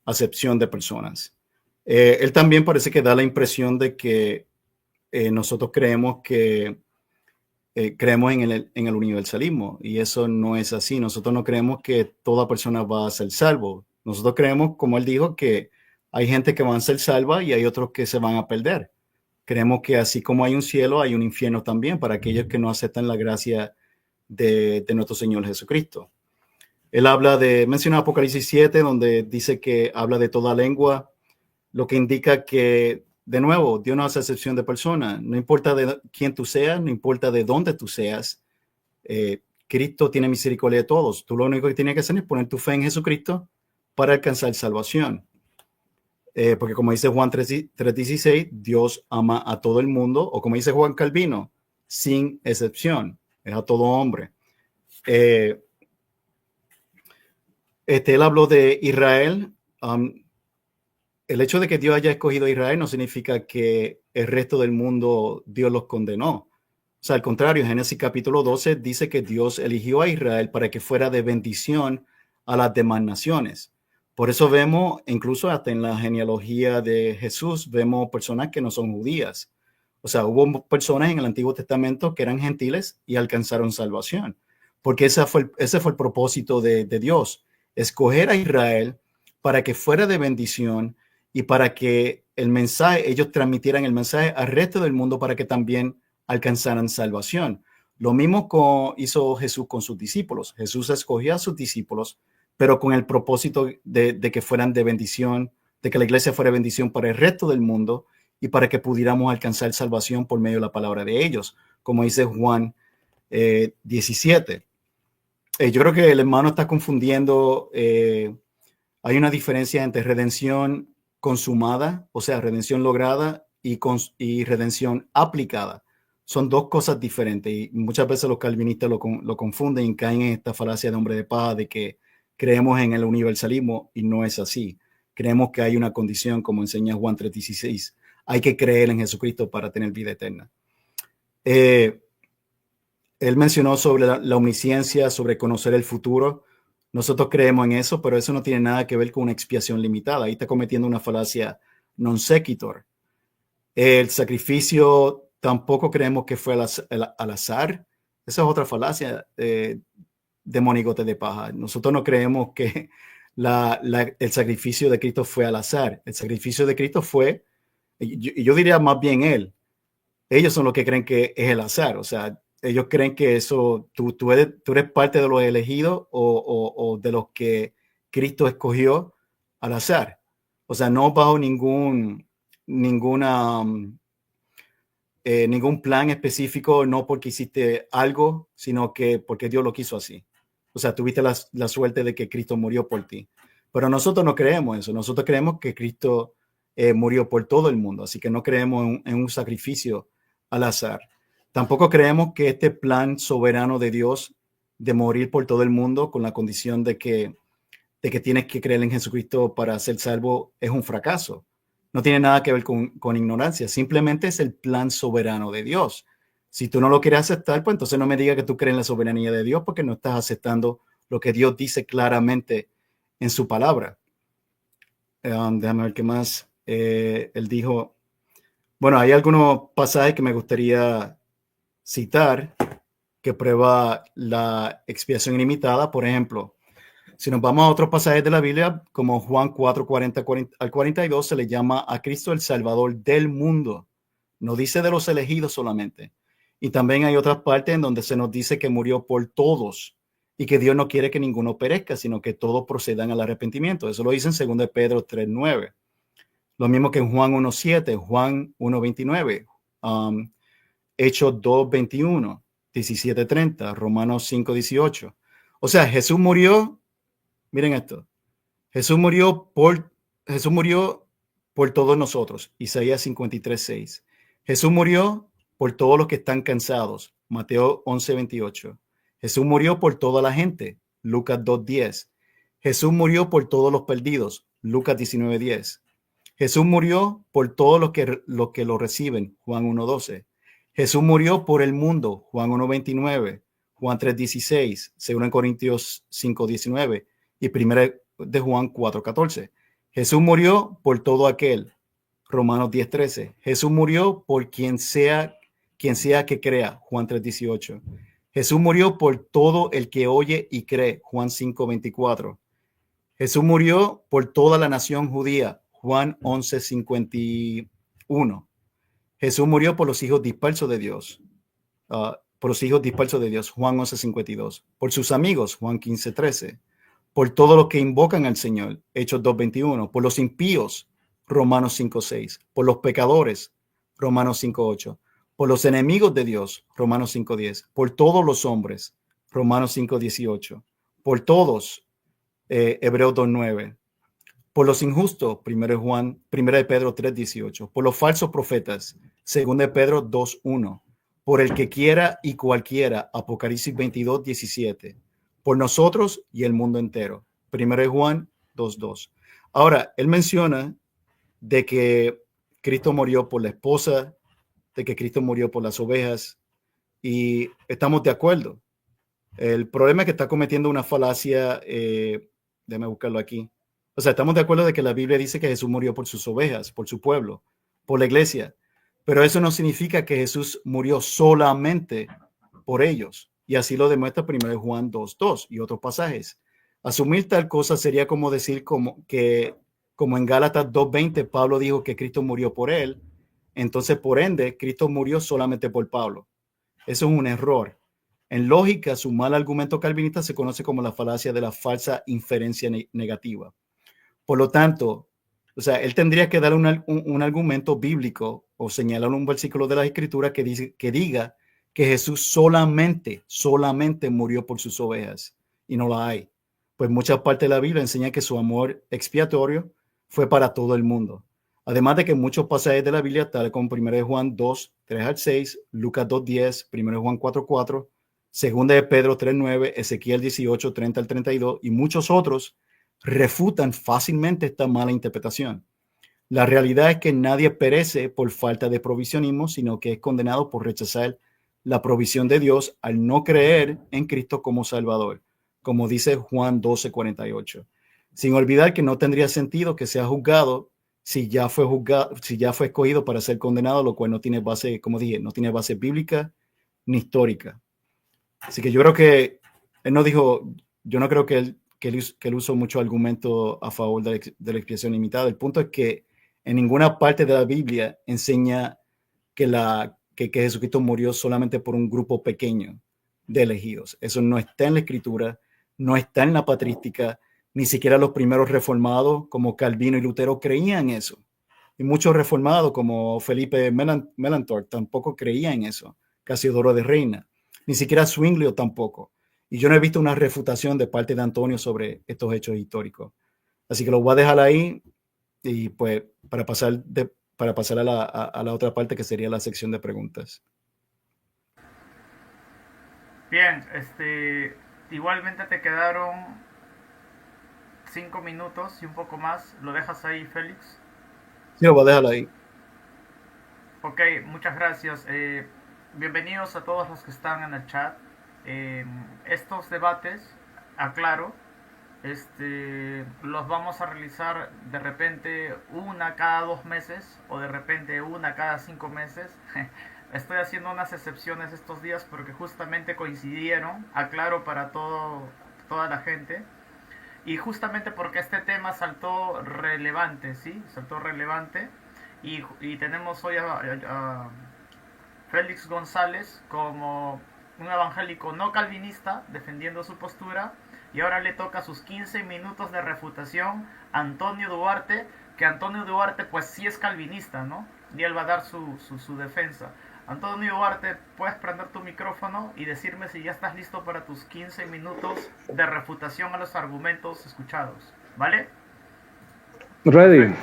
acepción de personas. Él también parece que da la impresión de que nosotros creemos en el universalismo, y eso no es así. Nosotros no creemos que toda persona va a ser salvo. Nosotros creemos, como él dijo, que hay gente que van a ser salva y hay otros que se van a perder. Creemos que así como hay un cielo, hay un infierno también para aquellos que no aceptan la gracia de nuestro Señor Jesucristo. Él menciona Apocalipsis 7, donde dice que habla de toda lengua, lo que indica que, de nuevo, Dios no hace excepción de personas. No importa de quién tú seas, no importa de dónde tú seas, Cristo tiene misericordia de todos. Tú lo único que tienes que hacer es poner tu fe en Jesucristo para alcanzar salvación. Porque como dice Juan 3:16, Dios ama a todo el mundo, o como dice Juan Calvino, sin excepción, es a todo hombre. Él habló de Israel. El hecho de que Dios haya escogido a Israel no significa que el resto del mundo Dios los condenó. O sea, al contrario, Génesis capítulo 12 dice que Dios eligió a Israel para que fuera de bendición a las demás naciones. Por eso vemos, incluso hasta en la genealogía de Jesús, vemos personas que no son judías. O sea, hubo personas en el Antiguo Testamento que eran gentiles y alcanzaron salvación. Porque ese fue el propósito de Dios, escoger a Israel para que fuera de bendición y para que ellos transmitieran el mensaje al resto del mundo para que también alcanzaran salvación. Lo mismo hizo Jesús con sus discípulos. Jesús escogió a sus discípulos, pero con el propósito de que fueran de bendición, de que la iglesia fuera bendición para el resto del mundo y para que pudiéramos alcanzar salvación por medio de la palabra de ellos, como dice Juan 17. Yo creo que el hermano está confundiendo. Hay una diferencia entre redención consumada, o sea, redención lograda, y redención aplicada. Son dos cosas diferentes, y muchas veces los calvinistas lo confunden y caen en esta falacia de hombre de paja de que creemos en el universalismo, y no es así. Creemos que hay una condición, como enseña Juan 3:16. Hay que creer en Jesucristo para tener vida eterna. Él mencionó sobre la omnisciencia, sobre conocer el futuro. Nosotros creemos en eso, pero eso no tiene nada que ver con una expiación limitada. Ahí está cometiendo una falacia non sequitur. El sacrificio tampoco creemos que fue al azar. Esa es otra falacia de monigote de paja. Nosotros no creemos que el sacrificio de Cristo fue al azar. El sacrificio de Cristo fue, yo diría más bien ellos son los que creen que es el azar. O sea, ellos creen que eso, tú eres parte de los elegidos o de los que Cristo escogió al azar. O sea, no bajo ningún plan específico, no porque hiciste algo, sino que porque Dios lo quiso así. O sea, tuviste la suerte de que Cristo murió por ti. Pero nosotros no creemos eso. Nosotros creemos que Cristo murió por todo el mundo. Así que no creemos en un sacrificio al azar. Tampoco creemos que este plan soberano de Dios de morir por todo el mundo con la condición de que tienes que creer en Jesucristo para ser salvo es un fracaso. No tiene nada que ver con ignorancia. Simplemente es el plan soberano de Dios. Si tú no lo quieres aceptar, pues entonces no me digas que tú crees en la soberanía de Dios, porque no estás aceptando lo que Dios dice claramente en su palabra. Déjame ver qué más. Él dijo, bueno, hay algunos pasajes que me gustaría citar que prueba la expiación ilimitada. Por ejemplo, Si nos vamos a otros pasajes de la Biblia, como Juan 4, 40 al 42, se le llama a Cristo el Salvador del mundo. No dice de los elegidos solamente. Y también hay otras partes en donde se nos dice que murió por todos y que Dios no quiere que ninguno perezca, sino que todos procedan al arrepentimiento. Eso lo dice en 2 Pedro 3, 9. Lo mismo que en Juan 1, 7, Juan 1, 29, Hechos 2, 21, 17, 30, Romanos 5, 18. O sea, Jesús murió. Miren esto. Jesús murió por todos nosotros. Isaías 53, 6. Jesús murió por todos los que están cansados. Mateo 11, 28. Jesús murió por toda la gente. Lucas 2, 10. Jesús murió por todos los perdidos. Lucas 19, 10. Jesús murió por todos los que lo reciben. Juan 1, 12. Jesús murió por el mundo. Juan 1, 29. Juan 3, 16. 2 Corintios 5, 19. Y 1 de Juan 4:14. Jesús murió por todo aquel. Romanos 10:13. Jesús murió por quien sea que crea. Juan 3:18. Jesús murió por todo el que oye y cree. Juan 5:24. Jesús murió por toda la nación judía. Juan 11:51. Jesús murió por los hijos dispersos de Dios. Por los hijos dispersos de Dios. Juan 11:52. Por sus amigos. Juan 15:13. Por todos los que invocan al Señor, Hechos 2:21, por los impíos, Romanos 5:6, por los pecadores, Romanos 5:8, por los enemigos de Dios, Romanos 5:10, por todos los hombres, Romanos 5:18, por todos, Hebreos 2:9, por los injustos, 1 de Pedro 3:18, por los falsos profetas, 2 de Pedro 2:1, por el que quiera y cualquiera, Apocalipsis 22:17, por nosotros y el mundo entero. 1 de Juan 2:2. Ahora, él menciona de que Cristo murió por la esposa, de que Cristo murió por las ovejas, y estamos de acuerdo. El problema es que está cometiendo una falacia, déjame buscarlo aquí. O sea, estamos de acuerdo de que la Biblia dice que Jesús murió por sus ovejas, por su pueblo, por la iglesia, pero eso no significa que Jesús murió solamente por ellos. Y así lo demuestra 1 Juan 2:2 y otros pasajes. Asumir tal cosa sería como decir como en Gálatas 2:20 Pablo dijo que Cristo murió por él, entonces por ende Cristo murió solamente por Pablo. Eso es un error. En lógica, su mal argumento calvinista se conoce como la falacia de la falsa inferencia negativa. Por lo tanto, o sea, él tendría que dar un argumento bíblico o señalar un versículo de la Escritura que diga que Jesús solamente murió por sus ovejas, y no la hay. Pues muchas partes de la Biblia enseñan que su amor expiatorio fue para todo el mundo. Además de que muchos pasajes de la Biblia, tal como 1 de Juan 2, 3 al 6, Lucas 2:10, 1 de Juan 4:4, 2 de Pedro 3:9, Ezequiel 18, 30 al 32 y muchos otros, refutan fácilmente esta mala interpretación. La realidad es que nadie perece por falta de provisionismo, sino que es condenado por rechazar la provisión de Dios al no creer en Cristo como Salvador, como dice Juan 12:48. Sin olvidar que no tendría sentido que sea juzgado si ya fue escogido para ser condenado, lo cual no tiene base, como dije, no tiene base bíblica ni histórica. Así que yo creo que él no dijo, yo no creo que él usó mucho argumento a favor de la expiación limitada. El punto es que en ninguna parte de la Biblia enseña que Jesucristo murió solamente por un grupo pequeño de elegidos. Eso no está en la Escritura, no está en la patrística, ni siquiera los primeros reformados como Calvino y Lutero creían eso. Y muchos reformados como Felipe Melanchthon tampoco creían en eso, Casiodoro de Reina, ni siquiera Zwinglio tampoco. Y yo no he visto una refutación de parte de Antonio sobre estos hechos históricos. Así que lo voy a dejar ahí y pues para pasar a la otra parte que sería la sección de preguntas. Bien, igualmente te quedaron 5 minutos y un poco más. ¿Lo dejas ahí, Félix? Sí, lo voy a dejar ahí. Ok, muchas gracias. Bienvenidos a todos los que están en el chat. Estos debates, aclaro, los vamos a realizar de repente una cada 2 meses o de repente una cada 5 meses. Estoy haciendo unas excepciones estos días porque justamente coincidieron, aclaro para toda la gente, y justamente porque este tema saltó relevante, ¿sí? Saltó relevante. Y tenemos hoy a Félix González como un evangélico no calvinista defendiendo su postura, y ahora le toca sus 15 minutos de refutación a Antonio Duarte, que Antonio Duarte pues sí es calvinista, ¿no? Y él va a dar su defensa. Antonio Duarte, puedes prender tu micrófono y decirme si ya estás listo para tus 15 minutos de refutación a los argumentos escuchados, ¿vale? Ready. Perfecto.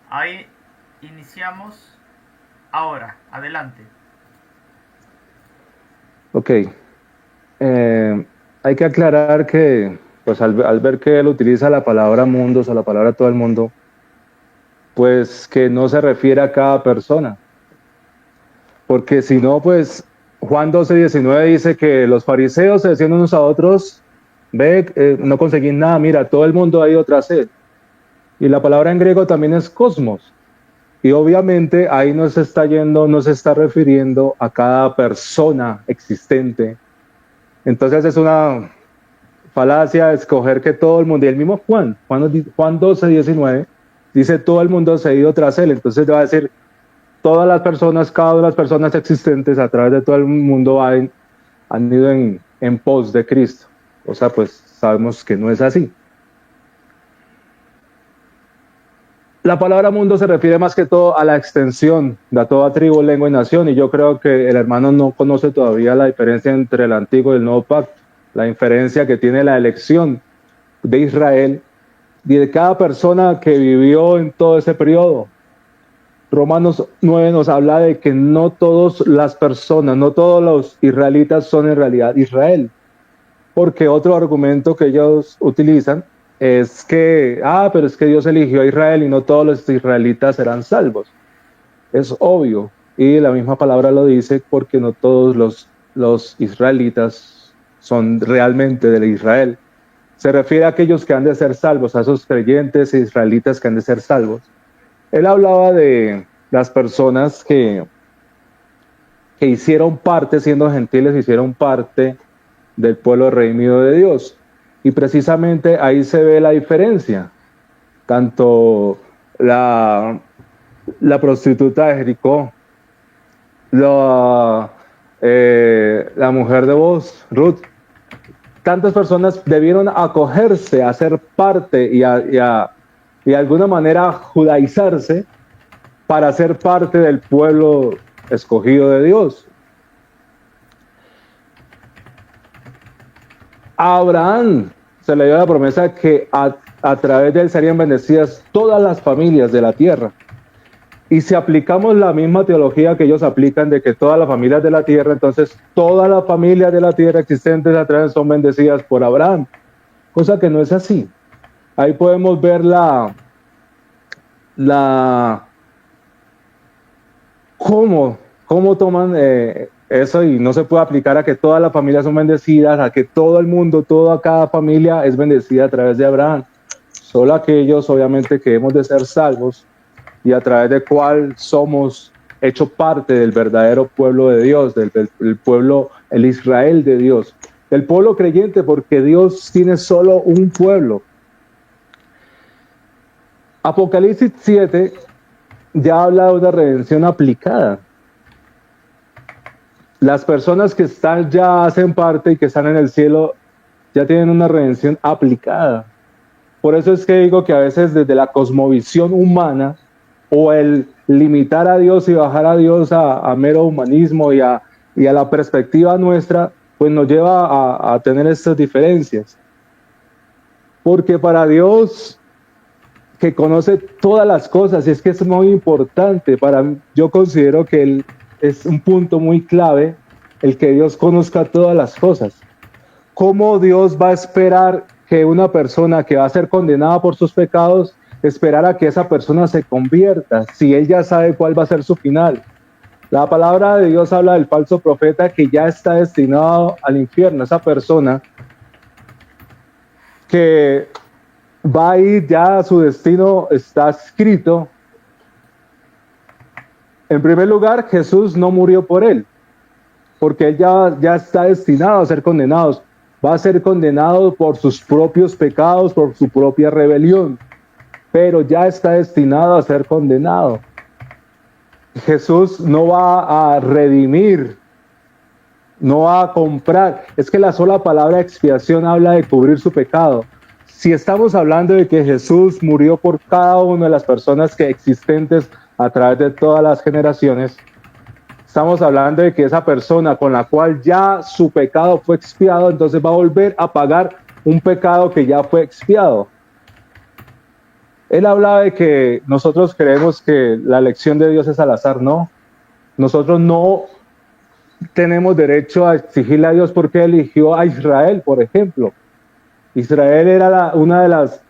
Ahí iniciamos ahora, adelante. Ok. Hay que aclarar que, pues al ver que él utiliza la palabra mundos o la palabra todo el mundo, pues que no se refiere a cada persona. Porque si no, pues Juan 12:19 dice que los fariseos se decían unos a otros, ve, no conseguís nada, mira, todo el mundo ha ido tras él. Y la palabra en griego también es cosmos. Y obviamente ahí no se está refiriendo a cada persona existente. Entonces es una falacia escoger que todo el mundo, y el mismo Juan 12:19, dice todo el mundo se ha ido tras él. Entonces va a decir, todas las personas, cada una de las personas existentes a través de todo el mundo han ido en pos de Cristo. O sea, pues sabemos que no es así. La palabra mundo se refiere más que todo a la extensión de toda tribu, lengua y nación, y yo creo que el hermano no conoce todavía la diferencia entre el antiguo y el nuevo pacto, la diferencia que tiene la elección de Israel y de cada persona que vivió en todo ese periodo. Romanos 9 nos habla de que no todas las personas, no todos los israelitas son en realidad Israel, porque otro argumento que ellos utilizan es que, pero es que Dios eligió a Israel y no todos los israelitas serán salvos. Es obvio, y la misma palabra lo dice, porque no todos los israelitas son realmente de Israel. Se refiere a aquellos que han de ser salvos, a esos creyentes israelitas que han de ser salvos. Él hablaba de las personas que hicieron parte, siendo gentiles, hicieron parte del pueblo redimido de Dios. Y precisamente ahí se ve la diferencia. Tanto la prostituta de Jericó, la mujer de Boaz, Ruth, tantas personas debieron acogerse a ser parte y de alguna manera judaizarse para ser parte del pueblo escogido de Dios. A Abraham se le dio la promesa que a través de él serían bendecidas todas las familias de la tierra. Y si aplicamos la misma teología que ellos aplican de que todas las familias de la tierra, entonces todas las familias de la tierra existentes a través son bendecidas por Abraham, cosa que no es así. Ahí podemos ver cómo toman eso, y no se puede aplicar a que todas las familias son bendecidas, a que todo el mundo, cada familia es bendecida a través de Abraham. Solo aquellos, obviamente, que hemos de ser salvos y a través de cual somos hecho parte del verdadero pueblo de Dios, del pueblo, el Israel de Dios, el pueblo creyente, porque Dios tiene solo un pueblo. Apocalipsis 7 ya habla de una redención aplicada. Las personas que ya hacen parte y que están en el cielo ya tienen una redención aplicada. Por eso es que digo que a veces desde la cosmovisión humana, o el limitar a Dios y bajar a Dios a mero humanismo y a la perspectiva nuestra, pues nos lleva a tener estas diferencias. Porque para Dios, que conoce todas las cosas, y es que es muy importante, yo considero que es un punto muy clave el que Dios conozca todas las cosas. ¿Cómo Dios va a esperar que una persona que va a ser condenada por sus pecados, esperar a que esa persona se convierta, si él ya sabe cuál va a ser su final? La palabra de Dios habla del falso profeta que ya está destinado al infierno, esa persona que va a ir ya a su destino, está escrito. En primer lugar, Jesús no murió por él, porque él ya está destinado a ser condenado. va a ser condenado por sus propios pecados, por su propia rebelión, pero ya está destinado a ser condenado. Jesús no va a redimir, no va a comprar. Es que la sola palabra expiación habla de cubrir su pecado. Si estamos hablando de que Jesús murió por cada una de las personas que existentes a través de todas las generaciones, estamos hablando de que esa persona con la cual ya su pecado fue expiado, entonces va a volver a pagar un pecado que ya fue expiado. Él hablaba de que nosotros creemos que la elección de Dios es al azar. No, nosotros no tenemos derecho a exigirle a Dios porque eligió a Israel, por ejemplo. Israel era una de las,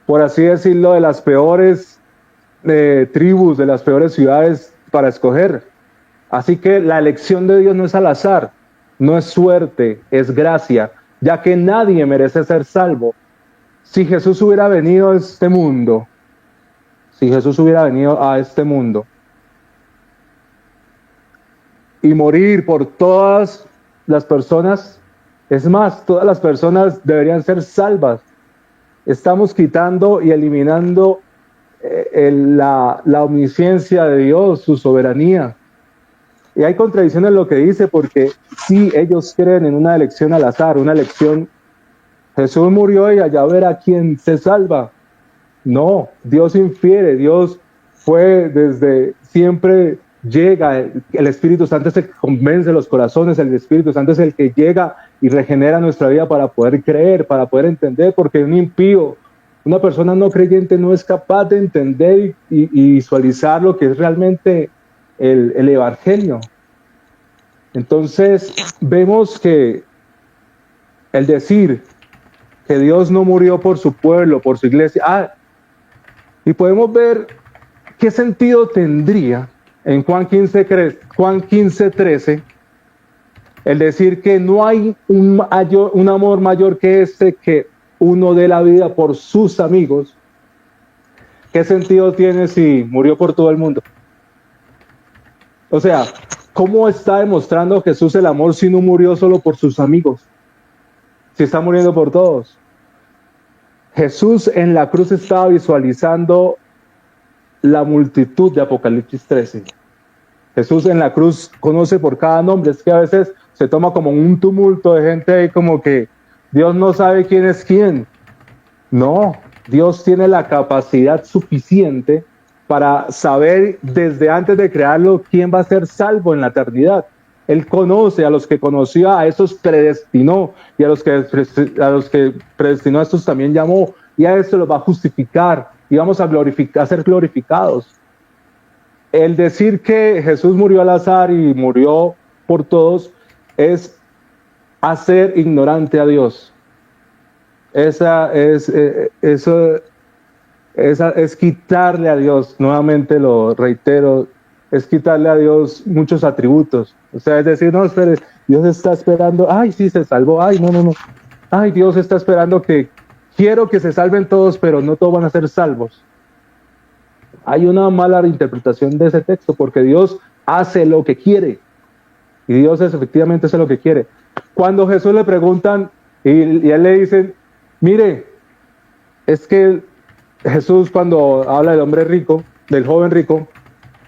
por así decirlo, de las peores tribus, de las peores ciudades para escoger. Así que la elección de Dios no es al azar, no es suerte, es gracia, ya que nadie merece ser salvo. Si Jesús hubiera venido a este mundo, y morir por todas las personas, es más, todas las personas deberían ser salvas. Estamos quitando y eliminando la omnisciencia de Dios, su soberanía. Y hay contradicciones en lo que dice, porque sí, ellos creen en una elección al azar, una elección. Jesús murió y allá verá quién se salva. No, Dios infiere, Dios fue desde siempre, llega, el Espíritu Santo es el que convence los corazones, el Espíritu Santo es el que llega y regenera nuestra vida para poder creer, para poder entender, porque un impío, una persona no creyente no es capaz de entender y visualizar lo que es realmente el Evangelio. Entonces vemos que el decir que Dios no murió por su pueblo, por su iglesia, y podemos ver qué sentido tendría en Juan 15:13, el decir que no hay un amor mayor que este, que uno dé la vida por sus amigos. ¿Qué sentido tiene si murió por todo el mundo? O sea, ¿cómo está demostrando Jesús el amor si no murió solo por sus amigos? Si está muriendo por todos. Jesús en la cruz estaba visualizando la multitud de Apocalipsis 13. Jesús en la cruz conoce por cada nombre. Es que a veces se toma como un tumulto de gente ahí, como que Dios no sabe quién es quién. No, Dios tiene la capacidad suficiente para saber desde antes de crearlo quién va a ser salvo en la eternidad. Él conoce a los que conoció, a esos predestinó, y a los que predestinó a estos también llamó, y a estos los va a justificar, y vamos a ser glorificados. El decir que Jesús murió al azar y murió por todos es hacer ignorante a Dios. Eso es quitarle a Dios, nuevamente lo reitero, es quitarle a Dios muchos atributos. O sea, es decir, no, espere, Dios está esperando, ay, sí, se salvó, ay, no. Ay, Dios está esperando quiero que se salven todos, pero no todos van a ser salvos. Hay una mala interpretación de ese texto, porque Dios hace lo que quiere. Y Dios efectivamente hace lo que quiere. Cuando Jesús le preguntan, y él le dice, mire, es que Jesús cuando habla del hombre rico, del joven rico,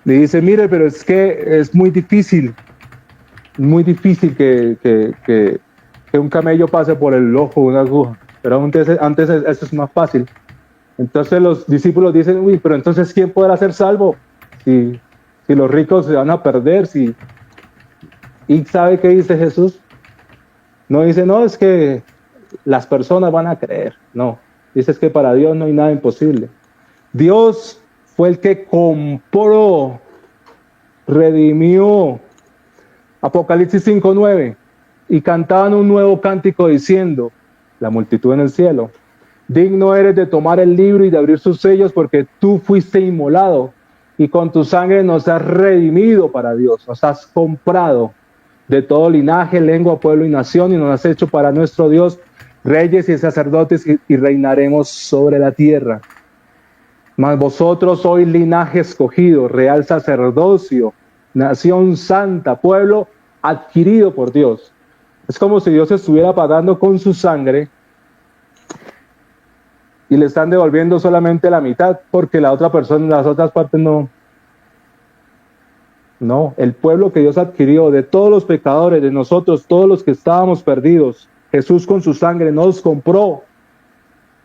le dice, mire, pero es que es muy difícil que un camello pase por el ojo de una aguja, pero antes eso es más fácil. Entonces los discípulos dicen, uy, pero entonces ¿quién podrá ser salvo? Si los ricos se van a perder, ¿Y sabe qué dice Jesús? No dice, no, es que las personas van a creer, no. Dice, es que para Dios no hay nada imposible. Dios fue el que compró, redimió. Apocalipsis 5:9, y cantaban un nuevo cántico diciendo, la multitud en el cielo, digno eres de tomar el libro y de abrir sus sellos, porque tú fuiste inmolado y con tu sangre nos has redimido para Dios, nos has comprado de todo linaje, lengua, pueblo y nación, y nos has hecho para nuestro Dios reyes y sacerdotes, y reinaremos sobre la tierra. Mas vosotros sois linaje escogido, real sacerdocio, nación santa, pueblo adquirido por Dios, Es como si Dios estuviera pagando con su sangre y le están devolviendo solamente la mitad, porque la otra persona, las otras partes no. No, el pueblo que Dios adquirió de todos los pecadores, de nosotros, todos los que estábamos perdidos, Jesús con su sangre nos compró,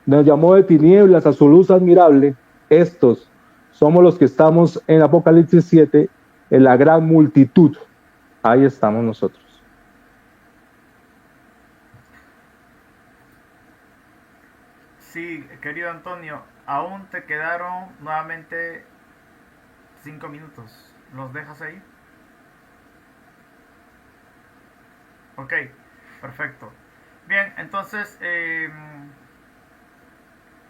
nos llamó de tinieblas a su luz admirable. Estos somos los que estamos en Apocalipsis 7, en la gran multitud. Ahí estamos nosotros. Sí, querido Antonio, aún te quedaron nuevamente 5 minutos. ¿Los dejas ahí? Ok, perfecto. Bien, entonces,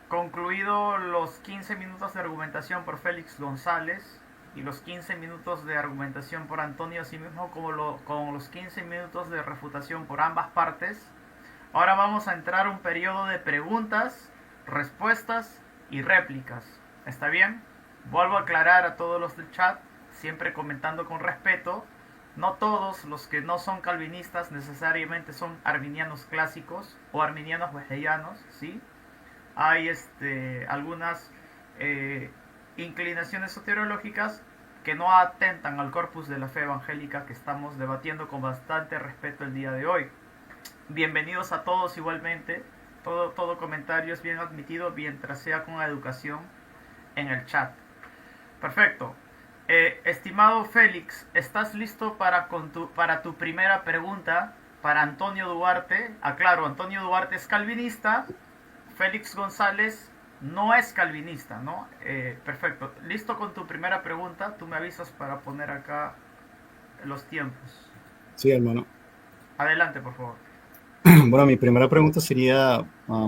concluido los 15 minutos de argumentación por Félix González y los 15 minutos de argumentación por Antonio, así mismo como con los 15 minutos de refutación por ambas partes, ahora vamos a entrar a un periodo de preguntas, respuestas y réplicas. ¿Está bien? Vuelvo a aclarar a todos los del chat, siempre comentando con respeto. No todos los que no son calvinistas necesariamente son arminianos clásicos o arminianos wesleyanos, ¿sí? Hay algunas inclinaciones soteriológicas que no atentan al corpus de la fe evangélica que estamos debatiendo con bastante respeto el día de hoy. Bienvenidos a todos igualmente. Todo comentario es bien admitido mientras sea con educación en el chat. Perfecto. Estimado Félix, ¿estás listo para tu primera pregunta para Antonio Duarte? Aclaro, Antonio Duarte es calvinista, Félix González no es calvinista, ¿no? Perfecto. ¿Listo con tu primera pregunta? Tú me avisas para poner acá los tiempos. Sí, hermano. Adelante, por favor. Bueno, mi primera pregunta sería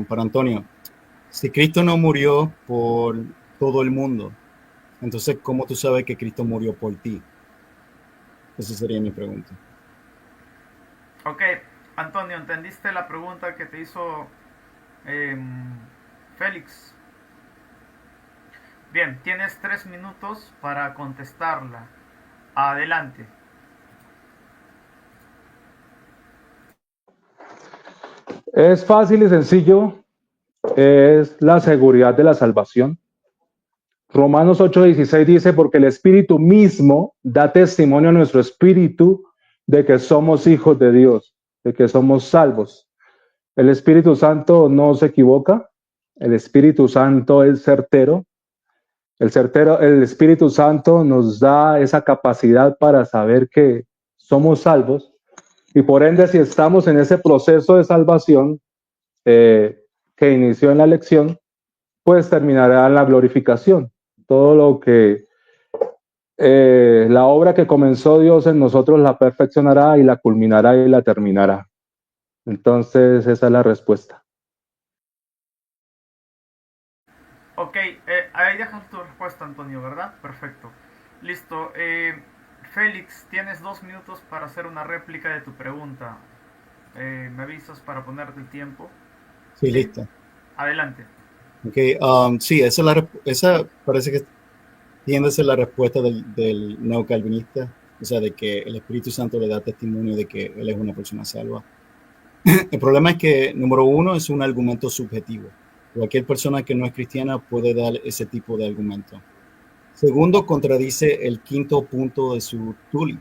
para Antonio. Si Cristo no murió por todo el mundo, entonces, ¿cómo tú sabes que Cristo murió por ti? Esa sería mi pregunta. Ok, Antonio, ¿entendiste la pregunta que te hizo Félix? Bien, tienes 3 minutos para contestarla. Adelante. Es fácil y sencillo, es la seguridad de la salvación. Romanos 8:16 dice, porque el Espíritu mismo da testimonio a nuestro espíritu de que somos hijos de Dios, de que somos salvos. El Espíritu Santo no se equivoca, el Espíritu Santo es certero. El Espíritu Santo nos da esa capacidad para saber que somos salvos y por ende si estamos en ese proceso de salvación que inició en la elección, pues terminará en la glorificación. Todo lo que la obra que comenzó Dios en nosotros la perfeccionará y la culminará y la terminará. Entonces esa es la respuesta. Ok, ahí dejas tu respuesta, Antonio, ¿verdad? Perfecto. Listo. Félix, tienes 2 minutos para hacer una réplica de tu pregunta. ¿Me avisas para ponerte el tiempo? Sí, listo. Adelante. Ok, sí, esa parece que tiende a ser la respuesta del neocalvinista, o sea, de que el Espíritu Santo le da testimonio de que él es una persona salva. El problema es que, número uno, es un argumento subjetivo. Cualquier persona que no es cristiana puede dar ese tipo de argumento. Segundo, contradice el quinto punto de su tulip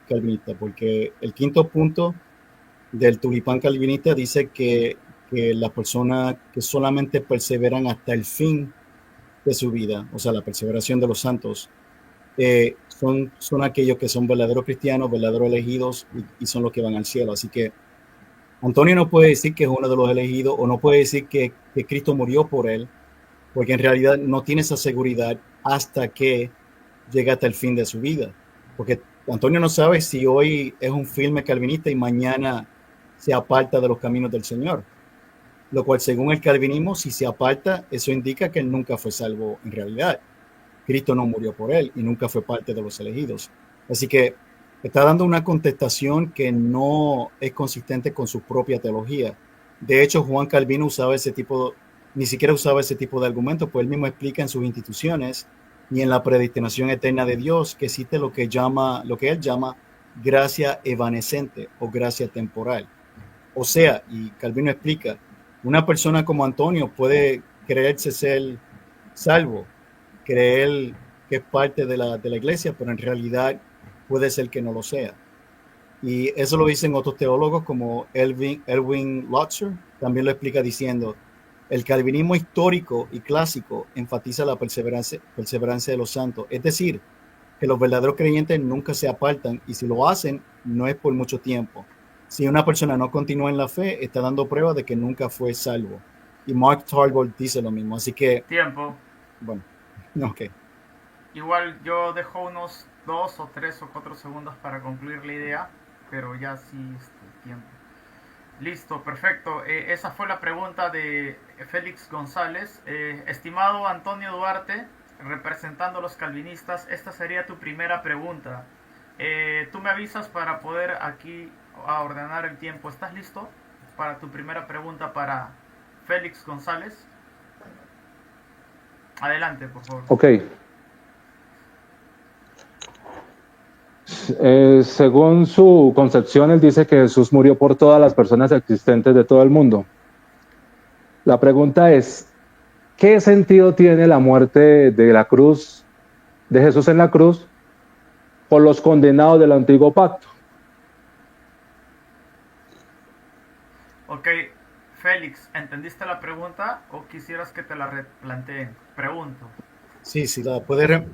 calvinista, porque el quinto punto del tulipán calvinista dice que las personas que solamente perseveran hasta el fin de su vida, o sea, la perseveración de los santos, son aquellos que son verdaderos cristianos, verdaderos elegidos y son los que van al cielo. Así que Antonio no puede decir que es uno de los elegidos o no puede decir que Cristo murió por él, porque en realidad no tiene esa seguridad hasta que llega hasta el fin de su vida. Porque Antonio no sabe si hoy es un firme calvinista y mañana se aparta de los caminos del Señor. Lo cual, según el calvinismo, si se aparta, eso indica que él nunca fue salvo en realidad. Cristo no murió por él y nunca fue parte de los elegidos. Así que está dando una contestación que no es consistente con su propia teología. De hecho, Juan Calvino ni siquiera usaba ese tipo de argumentos, pues él mismo explica en sus instituciones y en la predestinación eterna de Dios que existe lo que él llama gracia evanescente o gracia temporal. O sea, y Calvino explica, una persona como Antonio puede creerse ser salvo, creer que es parte de la iglesia, pero en realidad puede ser que no lo sea. Y eso lo dicen otros teólogos como Erwin Lutzer, también lo explica diciendo, el calvinismo histórico y clásico enfatiza la perseverancia de los santos, es decir, que los verdaderos creyentes nunca se apartan y si lo hacen no es por mucho tiempo. Si una persona no continúa en la fe, está dando prueba de que nunca fue salvo. Y Mark Tarbolt dice lo mismo, así que, Tiempo. bueno, ok. Igual yo dejo unos 2 o 3 o 4 segundos para concluir la idea, pero ya sí tiempo. Listo, perfecto. Esa fue la pregunta de Félix González. Estimado Antonio Duarte, representando a los calvinistas, esta sería tu primera pregunta. Tú me avisas para poder aquí ordenar el tiempo. ¿Estás listo para tu primera pregunta para Félix González? Adelante, por favor. Ok. Según su concepción, él dice que Jesús murió por todas las personas existentes de todo el mundo. La pregunta es, ¿qué sentido tiene la muerte de la cruz, de Jesús en la cruz, por los condenados del antiguo pacto? Ok, Félix, ¿entendiste la pregunta o quisieras que te la replanteen? Pregunto. Sí, si lo puede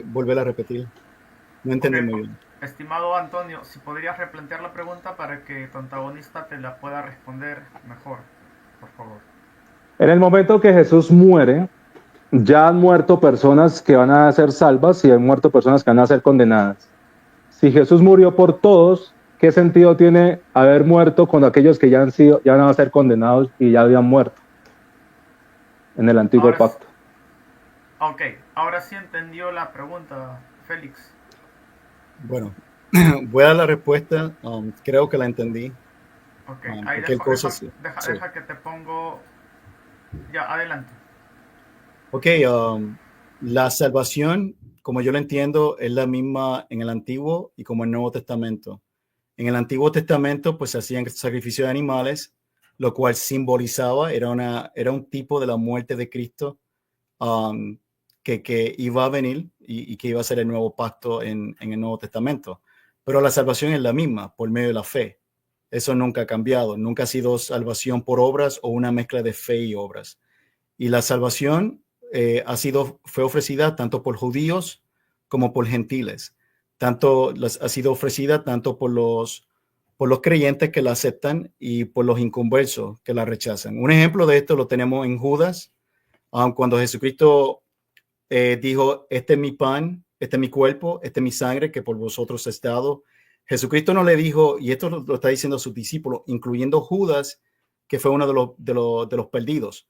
volver a repetir. No entendí Ok, muy bien. estimado Antonio, si podrías replantear la pregunta para que tu antagonista te la pueda responder mejor, por favor. En el momento que Jesús muere, ya han muerto personas que van a ser salvas y han muerto personas que van a ser condenadas. Si Jesús murió por todos, ¿qué sentido tiene haber muerto con aquellos que ya van a ser condenados y ya habían muerto en el antiguo pacto? Ok, ahora sí entendió la pregunta, Félix. Bueno, voy a dar la respuesta. Creo que la entendí. Ok, ahí deja que te pongo... Ya, adelante. Ok, la salvación, como yo lo entiendo, es la misma en el Antiguo y como en el Nuevo Testamento. En el Antiguo Testamento, pues se hacían sacrificios de animales, lo cual simbolizaba, era un tipo de la muerte de Cristo que iba a venir y que iba a ser el nuevo pacto en el Nuevo Testamento. Pero la salvación es la misma, por medio de la fe. Eso nunca ha cambiado, nunca ha sido salvación por obras o una mezcla de fe y obras. Y la salvación fue ofrecida tanto por judíos como por gentiles. Ha sido ofrecida tanto por los creyentes que la aceptan y por los inconversos que la rechazan. Un ejemplo de esto lo tenemos en Judas, cuando Jesucristo dijo, este es mi pan, este es mi cuerpo, este es mi sangre que por vosotros es dado. Jesucristo no le dijo, y esto lo está diciendo a sus discípulos, incluyendo Judas, que fue uno de los perdidos.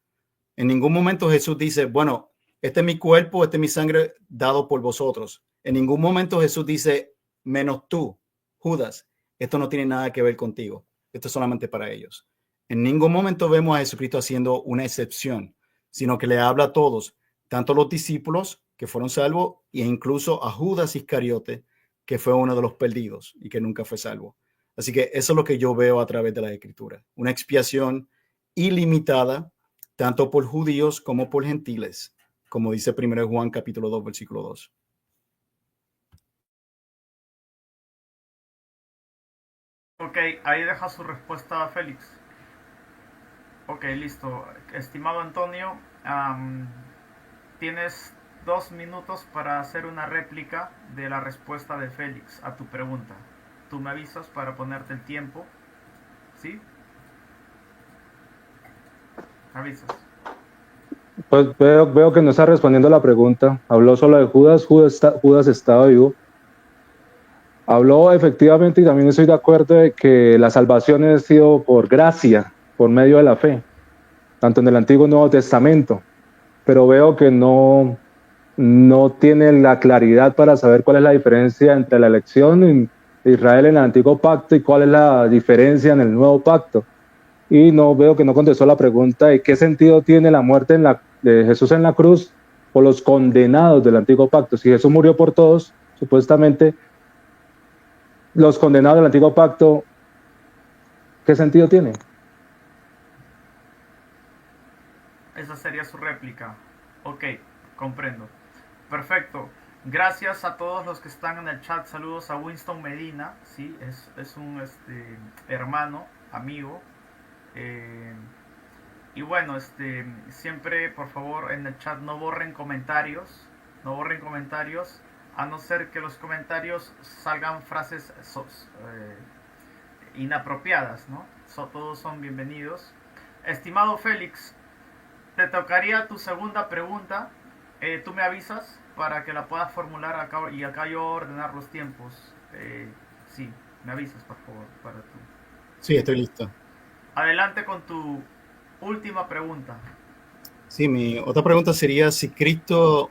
En ningún momento Jesús dice, bueno, este es mi cuerpo, este es mi sangre dado por vosotros. En ningún momento Jesús dice, menos tú, Judas, esto no tiene nada que ver contigo. Esto es solamente para ellos. En ningún momento vemos a Jesucristo haciendo una excepción, sino que le habla a todos, tanto a los discípulos que fueron salvos e incluso a Judas Iscariote, que fue uno de los perdidos y que nunca fue salvo. Así que eso es lo que yo veo a través de la Escritura. Una expiación ilimitada, tanto por judíos como por gentiles, como dice 1 Juan capítulo 2, versículo 2. Ok, ahí deja su respuesta Félix. Ok, listo. Estimado Antonio, tienes 2 minutos para hacer una réplica de la respuesta de Félix a tu pregunta. Tú me avisas para ponerte el tiempo. ¿Sí? Avisas. Pues veo que no está respondiendo a la pregunta. Habló solo de Judas. Judas estaba vivo. Habló efectivamente, y también estoy de acuerdo, de que la salvación ha sido por gracia, por medio de la fe, tanto en el Antiguo y Nuevo Testamento. Pero veo que no tiene la claridad para saber cuál es la diferencia entre la elección de Israel en el Antiguo Pacto y cuál es la diferencia en el Nuevo Pacto. Y no veo que no contestó la pregunta de qué sentido tiene la muerte de Jesús en la cruz por los condenados del Antiguo Pacto. Si Jesús murió por todos, supuestamente, los condenados del antiguo pacto, ¿qué sentido tiene? Esa sería su réplica. Ok, comprendo. Perfecto. Gracias a todos los que están en el chat. Saludos a Winston Medina. Sí, es un hermano, amigo. Eh, y bueno, siempre por favor en el chat no borren comentarios. No borren comentarios. A no ser que los comentarios salgan frases inapropiadas, ¿no? Todos son bienvenidos. Estimado Félix, te tocaría tu segunda pregunta. Tú me avisas para que la puedas formular acá y acá yo ordenar los tiempos. Sí, me avisas por favor para tú. Sí, estoy listo. Adelante con tu última pregunta. Sí, mi otra pregunta sería, si Cristo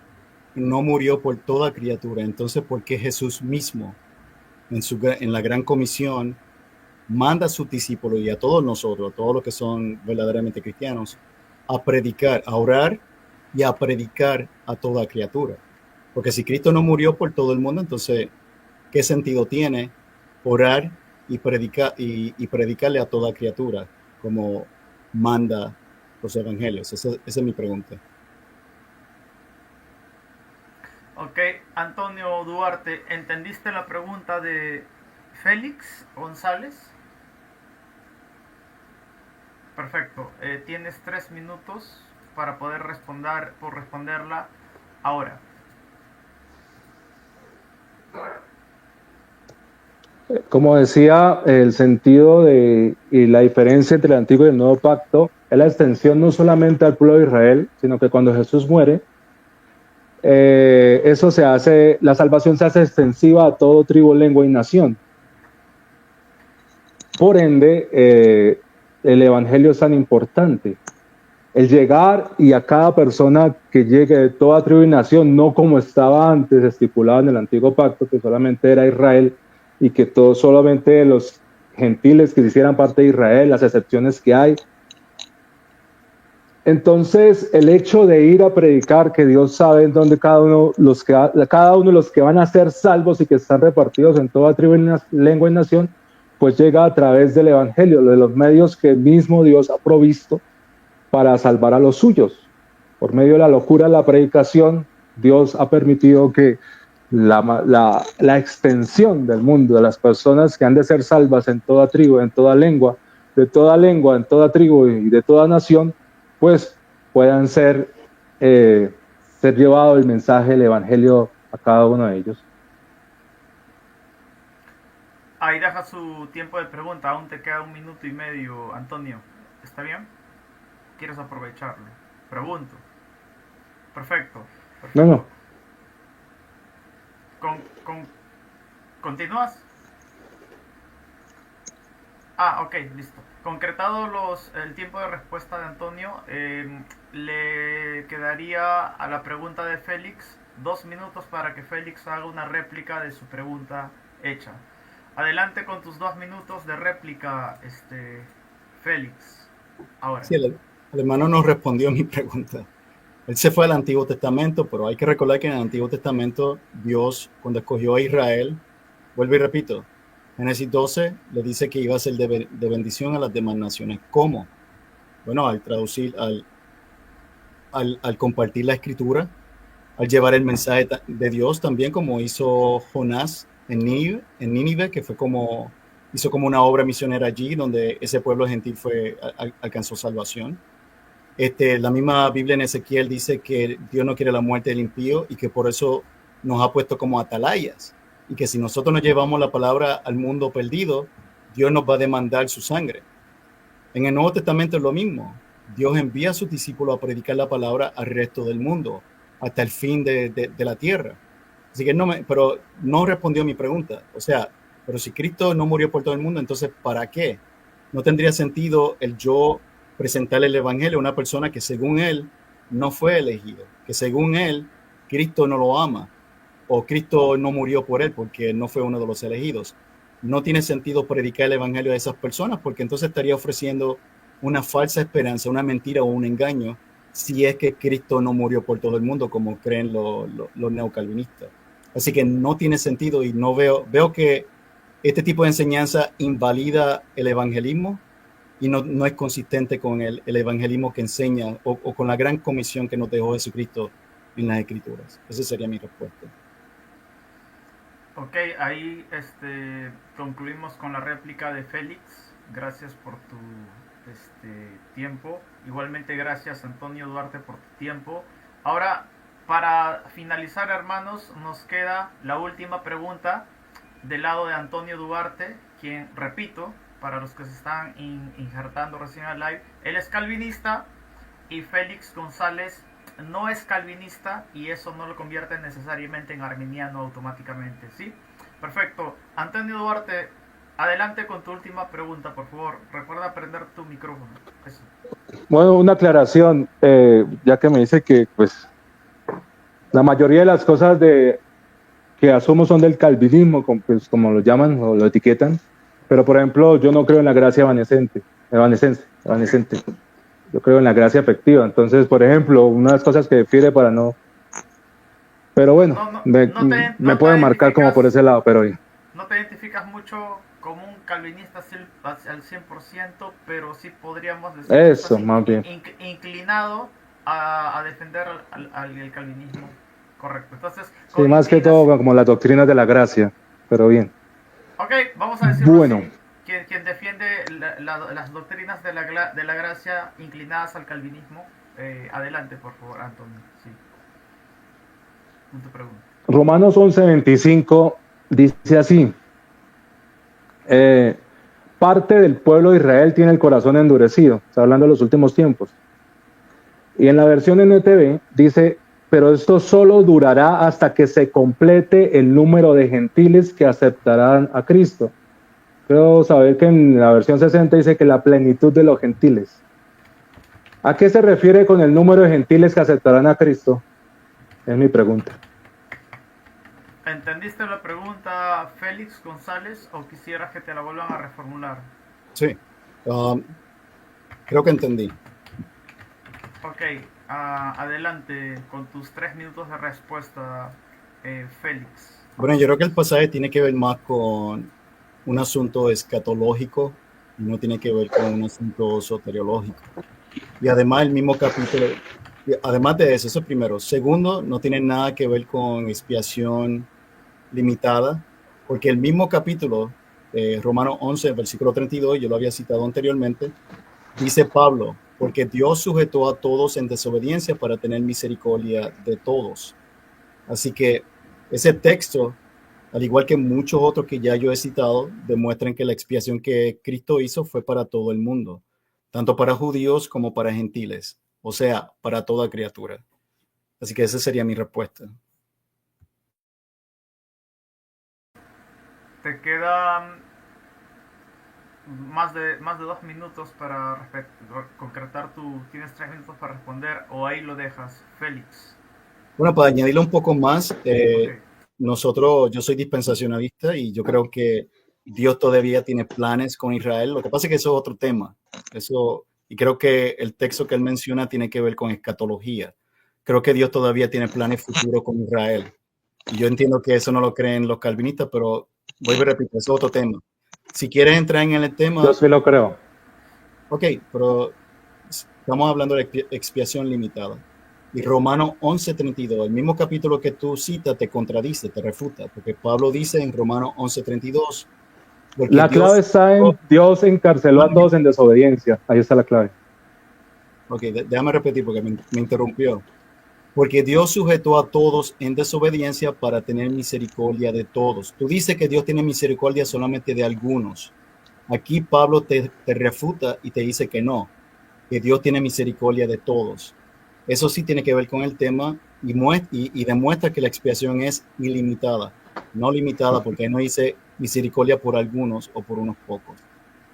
no murió por toda criatura, entonces ¿por qué Jesús mismo en la gran comisión manda a sus discípulos y a todos nosotros, a todos los que son verdaderamente cristianos, a predicar, a orar y a predicar a toda criatura? Porque si Cristo no murió por todo el mundo, entonces, ¿qué sentido tiene orar y predicarle a toda criatura como manda los evangelios? Esa es mi pregunta. Ok, Antonio Duarte, ¿entendiste la pregunta de Félix González? Perfecto, tienes 3 minutos para poder responderla ahora. Como decía, el sentido y la diferencia entre el antiguo y el nuevo pacto es la extensión no solamente al pueblo de Israel, sino que cuando Jesús muere, la salvación se hace extensiva a todo tribu, lengua y nación. Por ende, el evangelio es tan importante. El llegar y a cada persona que llegue de toda tribu y nación, no como estaba antes estipulado en el antiguo pacto, que solamente era Israel y que solamente los gentiles que hicieran parte de Israel, las excepciones que hay. Entonces, el hecho de ir a predicar, que Dios sabe en dónde cada uno de los que van a ser salvos y que están repartidos en toda tribu, lengua y nación, pues llega a través del evangelio, de los medios que mismo Dios ha provisto para salvar a los suyos. Por medio de la locura de la predicación, Dios ha permitido que la extensión del mundo, de las personas que han de ser salvas en toda tribu, en toda lengua, en toda tribu y de toda nación, pues puedan ser llevado el mensaje del evangelio a cada uno de ellos. Ahí deja su tiempo de pregunta, aún te queda 1 minuto y medio, Antonio. ¿Está bien? ¿Quieres aprovecharlo? Pregunto. Perfecto. No. ¿Continúas? Ah, ok, listo. Concretado el tiempo de respuesta de Antonio, le quedaría a la pregunta de Félix 2 minutos para que Félix haga una réplica de su pregunta hecha. Adelante con tus 2 minutos de réplica, Félix. Ahora. Sí, el hermano no respondió a mi pregunta. Él se fue al Antiguo Testamento, pero hay que recordar que en el Antiguo Testamento Dios, cuando escogió a Israel, vuelvo y repito, Génesis 12 le dice que iba a ser de bendición a las demás naciones. ¿Cómo? Bueno, al traducir, al compartir la escritura, al llevar el mensaje de Dios también, como hizo Jonás en Nínive, que hizo como una obra misionera allí, donde ese pueblo gentil alcanzó salvación. La misma Biblia en Ezequiel dice que Dios no quiere la muerte del impío y que por eso nos ha puesto como atalayas, y que si nosotros nos llevamos la palabra al mundo perdido, Dios nos va a demandar su sangre. En el Nuevo Testamento es lo mismo. Dios envía a sus discípulos a predicar la palabra al resto del mundo, hasta el fin de la tierra. Así que pero no respondió a mi pregunta. O sea, pero si Cristo no murió por todo el mundo, entonces ¿para qué? No tendría sentido el yo presentarle el evangelio a una persona que según él no fue elegido, que según él Cristo no lo ama, o Cristo no murió por él porque no fue uno de los elegidos. No tiene sentido predicar el evangelio a esas personas, porque entonces estaría ofreciendo una falsa esperanza, una mentira o un engaño, si es que Cristo no murió por todo el mundo, como creen los neocalvinistas. Así que no tiene sentido, y no veo que este tipo de enseñanza invalida el evangelismo y no es consistente con el evangelismo que enseña o con la gran comisión que nos dejó Jesucristo en las Escrituras. Esa sería mi respuesta. Ok, ahí concluimos con la réplica de Félix. Gracias por tu tiempo. Igualmente gracias Antonio Duarte por tu tiempo. Ahora, para finalizar, hermanos, nos queda la última pregunta del lado de Antonio Duarte, quien, repito, para los que se están injertando recién al live, él es calvinista y Félix González no es calvinista y eso no lo convierte necesariamente en arminiano automáticamente, ¿sí? Perfecto. Antonio Duarte, adelante con tu última pregunta, por favor. Recuerda prender tu micrófono. Eso. Bueno, una aclaración, ya que me dice que pues la mayoría de las cosas que asumo son del calvinismo, pues, como lo llaman o lo etiquetan, pero por ejemplo yo no creo en la gracia evanescente. Yo creo en la gracia efectiva. Entonces, por ejemplo, una de las cosas que defiende para no... Pero bueno, me pueden marcar como por ese lado, pero... No te identificas mucho como un calvinista al 100%, pero sí podríamos decir eso, que más bien. Inclinado a defender al calvinismo. Correcto. Entonces, sí, más que todo como las doctrinas de la gracia, pero bien. Ok, vamos a decirlo bueno. así. Quien defiende las doctrinas de la gracia inclinadas al calvinismo. Adelante, por favor, Antonio. Sí. Tu pregunta. Romanos 11:25 dice así. Parte del pueblo de Israel tiene el corazón endurecido. Está hablando de los últimos tiempos. Y en la versión NTV dice, pero esto solo durará hasta que se complete el número de gentiles que aceptarán a Cristo. Creo saber que en la versión 60 dice que la plenitud de los gentiles. ¿A qué se refiere con el número de gentiles que aceptarán a Cristo? Es mi pregunta. ¿Entendiste la pregunta, Félix González, o quisieras que te la vuelvan a reformular? Sí, creo que entendí. Ok, adelante con tus 3 minutos de respuesta, Félix. Bueno, yo creo que el pasaje tiene que ver más con un asunto escatológico y no tiene que ver con un asunto soteriológico. Y además el mismo capítulo, además de eso primero. Segundo, no tiene nada que ver con expiación limitada, porque el mismo capítulo, Romanos 11, versículo 32, yo lo había citado anteriormente, dice Pablo, porque Dios sujetó a todos en desobediencia para tener misericordia de todos. Así que ese texto, al igual que muchos otros que ya yo he citado, demuestran que la expiación que Cristo hizo fue para todo el mundo, tanto para judíos como para gentiles, o sea, para toda criatura. Así que esa sería mi respuesta. Te quedan más de 2 minutos para concretar tienes 3 minutos para responder, o ahí lo dejas, Félix. Bueno, para añadirle un poco más, yo soy dispensacionalista y yo creo que Dios todavía tiene planes con Israel. Lo que pasa es que eso es otro tema. Y creo que el texto que él menciona tiene que ver con escatología. Creo que Dios todavía tiene planes futuros con Israel. Y yo entiendo que eso no lo creen los calvinistas, pero vuelvo y repito, eso es otro tema. Si quieres entrar en el tema... Yo sí lo creo. Ok, pero estamos hablando de expiación limitada. Y Romanos 11:32, el mismo capítulo que tú citas, te contradice, te refuta, porque Pablo dice en Romanos 11:32, la clave está en Dios encarceló a todos en desobediencia. Ahí está la clave. Ok, déjame repetir porque me interrumpió. Porque Dios sujetó a todos en desobediencia para tener misericordia de todos. Tú dices que Dios tiene misericordia solamente de algunos. Aquí Pablo te refuta y te dice que no, que Dios tiene misericordia de todos. Eso sí tiene que ver con el tema y demuestra que la expiación es ilimitada, no limitada, porque no dice misericordia por algunos o por unos pocos.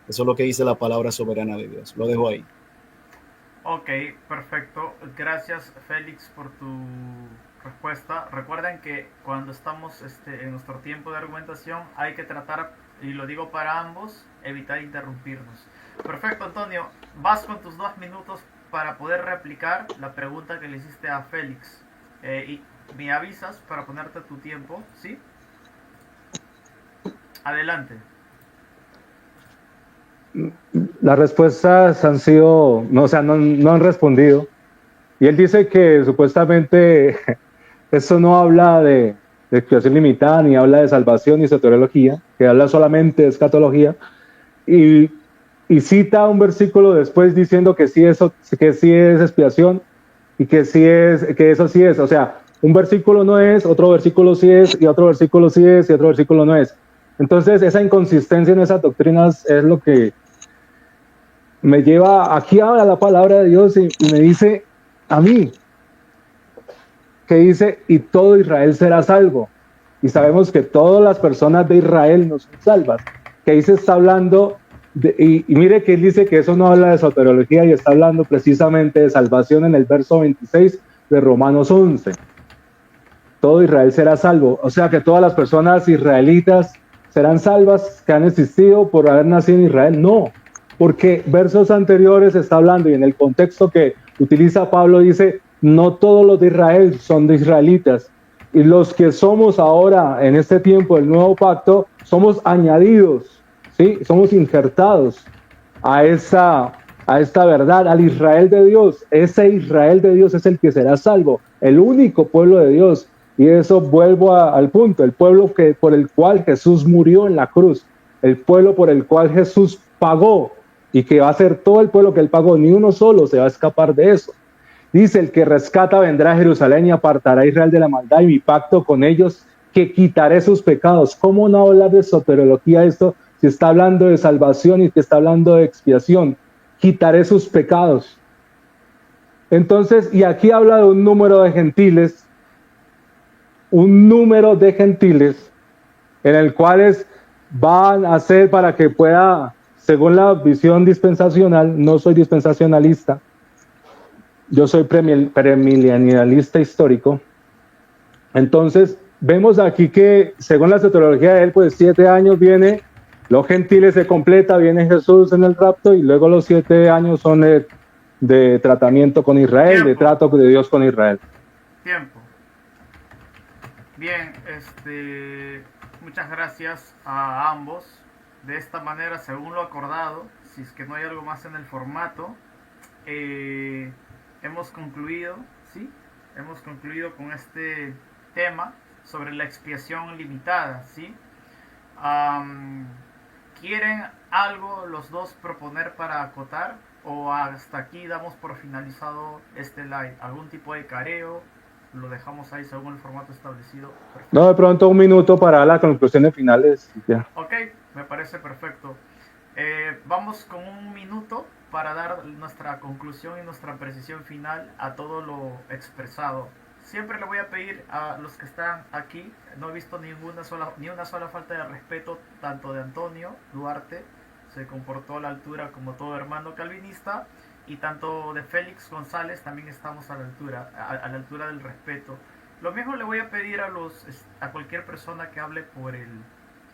Eso es lo que dice la palabra soberana de Dios. Lo dejo ahí. Ok, perfecto. Gracias, Félix, por tu respuesta. Recuerden que cuando estamos en nuestro tiempo de argumentación hay que tratar, y lo digo para ambos, evitar interrumpirnos. Perfecto, Antonio. Vas con tus 2 minutos para poder replicar la pregunta que le hiciste a Félix. Y me avisas para ponerte tu tiempo, ¿sí? Adelante. Las respuestas han sido, no, o sea, no han respondido. Y él dice que supuestamente esto no habla de expiación limitada, ni habla de salvación ni soteriología, que habla solamente de escatología. Y cita un versículo después diciendo que que sí es expiación y que eso sí es. O sea, un versículo no es, otro versículo sí es, y otro versículo sí es, y otro versículo no es. Entonces, esa inconsistencia en esas doctrinas es lo que me lleva aquí a la palabra de Dios y me dice a mí, que dice, y todo Israel será salvo. Y sabemos que todas las personas de Israel no son salvas. Que ahí se está hablando, y mire que él dice que eso no habla de soteriología y está hablando precisamente de salvación en el verso 26 de Romanos 11. Todo Israel será salvo. O sea que todas las personas israelitas serán salvas que han existido por haber nacido en Israel. No, porque versos anteriores está hablando y en el contexto que utiliza Pablo dice, no todos los de Israel son de israelitas. Y los que somos ahora en este tiempo del nuevo pacto, somos añadidos, ¿sí? Somos injertados a esta verdad, al Israel de Dios. Ese Israel de Dios es el que será salvo, el único pueblo de Dios. Y eso vuelvo al punto, el pueblo por el cual Jesús murió en la cruz, el pueblo por el cual Jesús pagó y que va a ser todo el pueblo que él pagó, ni uno solo se va a escapar de eso. Dice, el que rescata vendrá a Jerusalén y apartará a Israel de la maldad y mi pacto con ellos, que quitaré sus pecados. ¿Cómo no hablar de soteriología esto si está hablando de salvación y que está hablando de expiación? Quitaré sus pecados. Entonces, y aquí habla de un número de gentiles en el cuales van a ser para que pueda, según la visión dispensacional, no soy dispensacionalista, yo soy premilenialista histórico. Entonces, vemos aquí que, según la soteriología de él, pues 7 años viene, los gentiles se completa, viene Jesús en el rapto, y luego los 7 años son de tratamiento con Israel, de trato de Dios con Israel. Tiempo. Bien, muchas gracias a ambos. De esta manera, según lo acordado, si es que no hay algo más en el formato, hemos concluido, ¿sí? Hemos concluido con este tema sobre la expiación limitada, ¿sí? ¿Quieren algo los dos proponer para acotar? ¿O hasta aquí damos por finalizado este live? ¿Algún tipo de careo? Lo dejamos ahí según el formato establecido. Perfecto. No, de pronto 1 minuto para las conclusiones finales. Ya. Ok, me parece perfecto. Vamos con 1 minuto para dar nuestra conclusión y nuestra precisión final a todo lo expresado. Siempre le voy a pedir a los que están aquí, no he visto ni una sola falta de respeto, tanto de Antonio Duarte, se comportó a la altura como todo hermano calvinista, y tanto de Félix González también estamos a la altura del respeto. Lo mismo le voy a pedir a cualquier persona que hable por el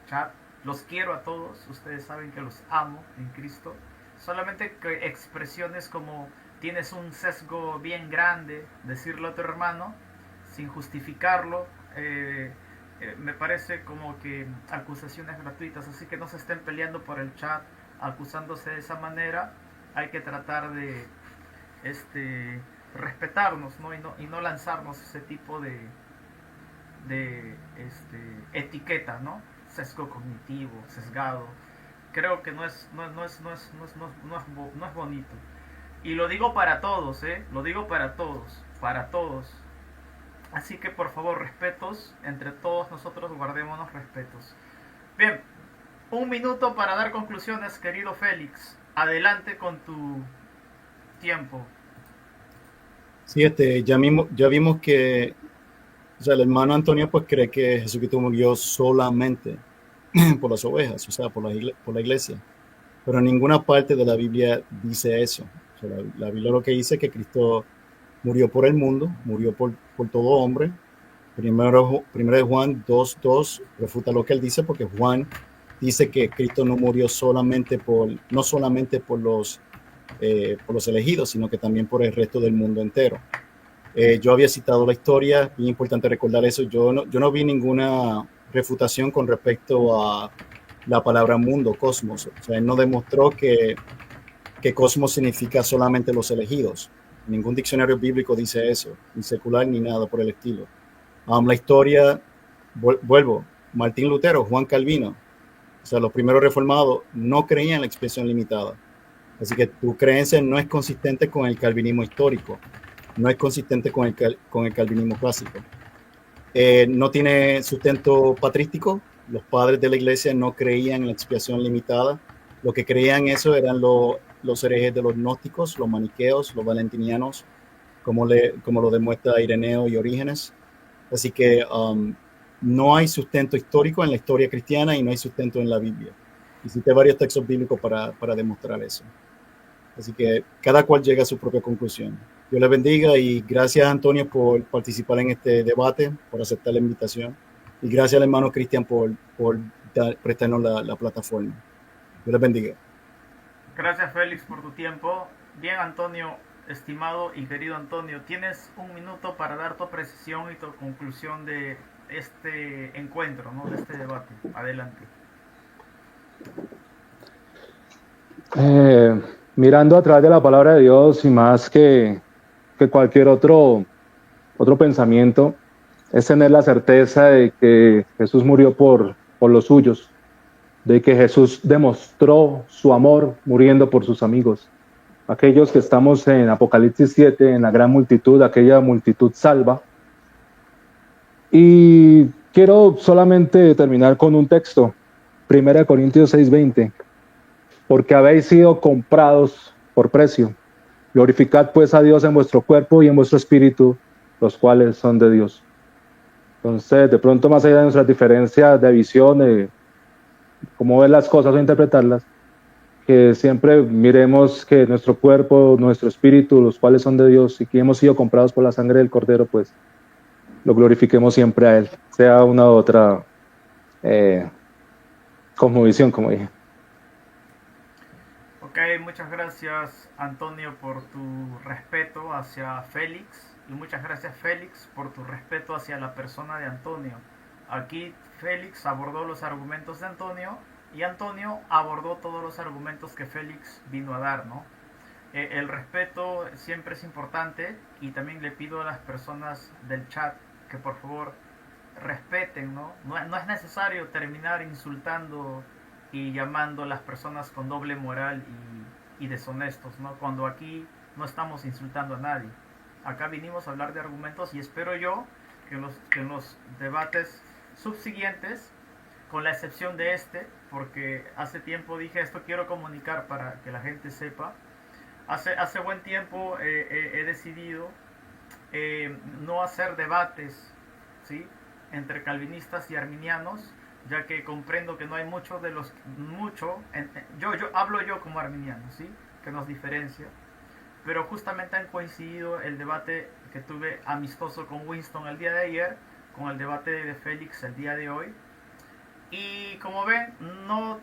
chat. Los quiero a todos, ustedes saben que los amo en Cristo. Solamente que expresiones como tienes un sesgo bien grande, decirle a tu hermano sin justificarlo, me parece como que acusaciones gratuitas. Así que no se estén peleando por el chat acusándose de esa manera. Hay que tratar de respetarnos, ¿no? Y no lanzarnos ese tipo de etiqueta, ¿no? Sesgo cognitivo, sesgado. Creo que no es bonito. Y lo digo para todos, lo digo para todos. Así que por favor, respetos, entre todos nosotros guardémonos respetos. Bien, 1 minuto para dar conclusiones, querido Félix. Adelante con tu tiempo. Sí, ya vimos que, o sea, el hermano Antonio pues cree que Jesucristo murió solamente por las ovejas, o sea, por la iglesia. Pero en ninguna parte de la Biblia dice eso. O sea, la Biblia lo que dice es que Cristo murió por el mundo, murió por todo hombre. Primero de Juan 2:2 refuta lo que él dice, porque Juan dice que Cristo no murió no solamente por los elegidos, sino que también por el resto del mundo entero. Yo había citado la historia, es importante recordar eso. Yo no vi ninguna refutación con respecto a la palabra mundo, cosmos. O sea, él no demostró que cosmos significa solamente los elegidos. Ningún diccionario bíblico dice eso, ni secular ni nada por el estilo. La historia, vuelvo, Martín Lutero, Juan Calvino, o sea, los primeros reformados no creían en la expresión limitada. Así que tu creencia no es consistente con el calvinismo histórico, no es consistente con el calvinismo clásico. No tiene sustento patrístico. Los padres de la iglesia no creían en la expiación limitada. Lo que creían eso eran los herejes de los gnósticos, los maniqueos, los valentinianos, como lo demuestra Ireneo y Orígenes. Así que no hay sustento histórico en la historia cristiana y no hay sustento en la Biblia. Y cité varios textos bíblicos para demostrar eso. Así que cada cual llega a su propia conclusión. Dios les bendiga y gracias, Antonio, por participar en este debate, por aceptar la invitación. Y gracias al hermano Cristian por prestarnos la plataforma. Dios les bendiga. Gracias, Félix, por tu tiempo. Bien, Antonio, estimado y querido Antonio, tienes un minuto para dar tu precisión y tu conclusión de este encuentro, ¿no? De este debate. Adelante. Mirando a través de la palabra de Dios y más que cualquier otro pensamiento, es tener la certeza de que Jesús murió por los suyos, de que Jesús demostró su amor muriendo por sus amigos. Aquellos que estamos en Apocalipsis 7, en la gran multitud, aquella multitud salva. Y quiero solamente terminar con un texto, 1 Corintios 6:20. Porque habéis sido comprados por precio. Glorificad pues a Dios en vuestro cuerpo y en vuestro espíritu, los cuales son de Dios. Entonces, de pronto, más allá de nuestras diferencias de visión, de cómo ver las cosas o interpretarlas, que siempre miremos que nuestro cuerpo, nuestro espíritu, los cuales son de Dios y que hemos sido comprados por la sangre del Cordero, pues lo glorifiquemos siempre a Él, sea una u otra cosmovisión, como dije. Ok, muchas gracias, Antonio, por tu respeto hacia Félix, y muchas gracias, Félix, por tu respeto hacia la persona de Antonio. Aquí Félix abordó los argumentos de Antonio y Antonio abordó todos los argumentos que Félix vino a dar, ¿no? El respeto siempre es importante, y también le pido a las personas del chat que por favor respeten, ¿no? No es necesario terminar insultando y llamando a las personas con doble moral y deshonestos, ¿no? Cuando aquí no estamos insultando a nadie. Acá vinimos a hablar de argumentos, y espero yo que en los debates subsiguientes, con la excepción de este, porque hace tiempo dije esto, quiero comunicar para que la gente sepa. Hace buen tiempo he decidido no hacer debates, ¿sí?, entre calvinistas y arminianos, ya que comprendo que no hay yo hablo yo como arminiano, ¿sí?, que nos diferencia, pero justamente han coincidido el debate que tuve amistoso con Winston el día de ayer, con el debate de Félix el día de hoy, y como ven, no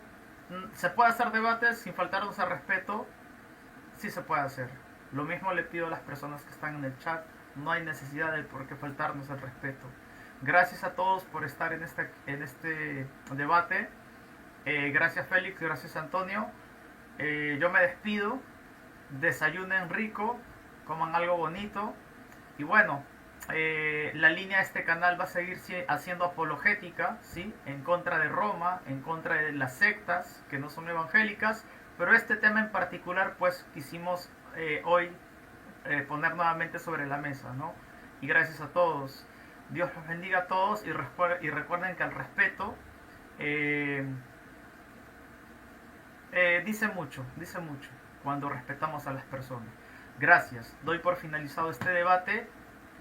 se puede hacer debates sin faltarnos al respeto. Sí se puede hacer. Lo mismo le pido a las personas que están en el chat, no hay necesidad de por qué faltarnos el respeto. Gracias a todos por estar en este debate. Gracias, Félix, gracias, Antonio. Yo me despido. Desayunen rico, coman algo bonito. Y bueno, la línea de este canal va a seguir haciendo apologética, ¿sí?, en contra de Roma, en contra de las sectas que no son evangélicas. Pero este tema en particular, pues quisimos hoy poner nuevamente sobre la mesa, ¿no? Y gracias a todos. Dios los bendiga a todos, y recuerden que el respeto dice mucho cuando respetamos a las personas. Gracias. Doy por finalizado este debate,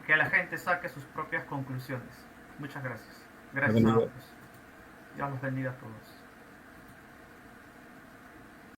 que la gente saque sus propias conclusiones. Muchas gracias. Gracias a todos. Dios los bendiga a todos.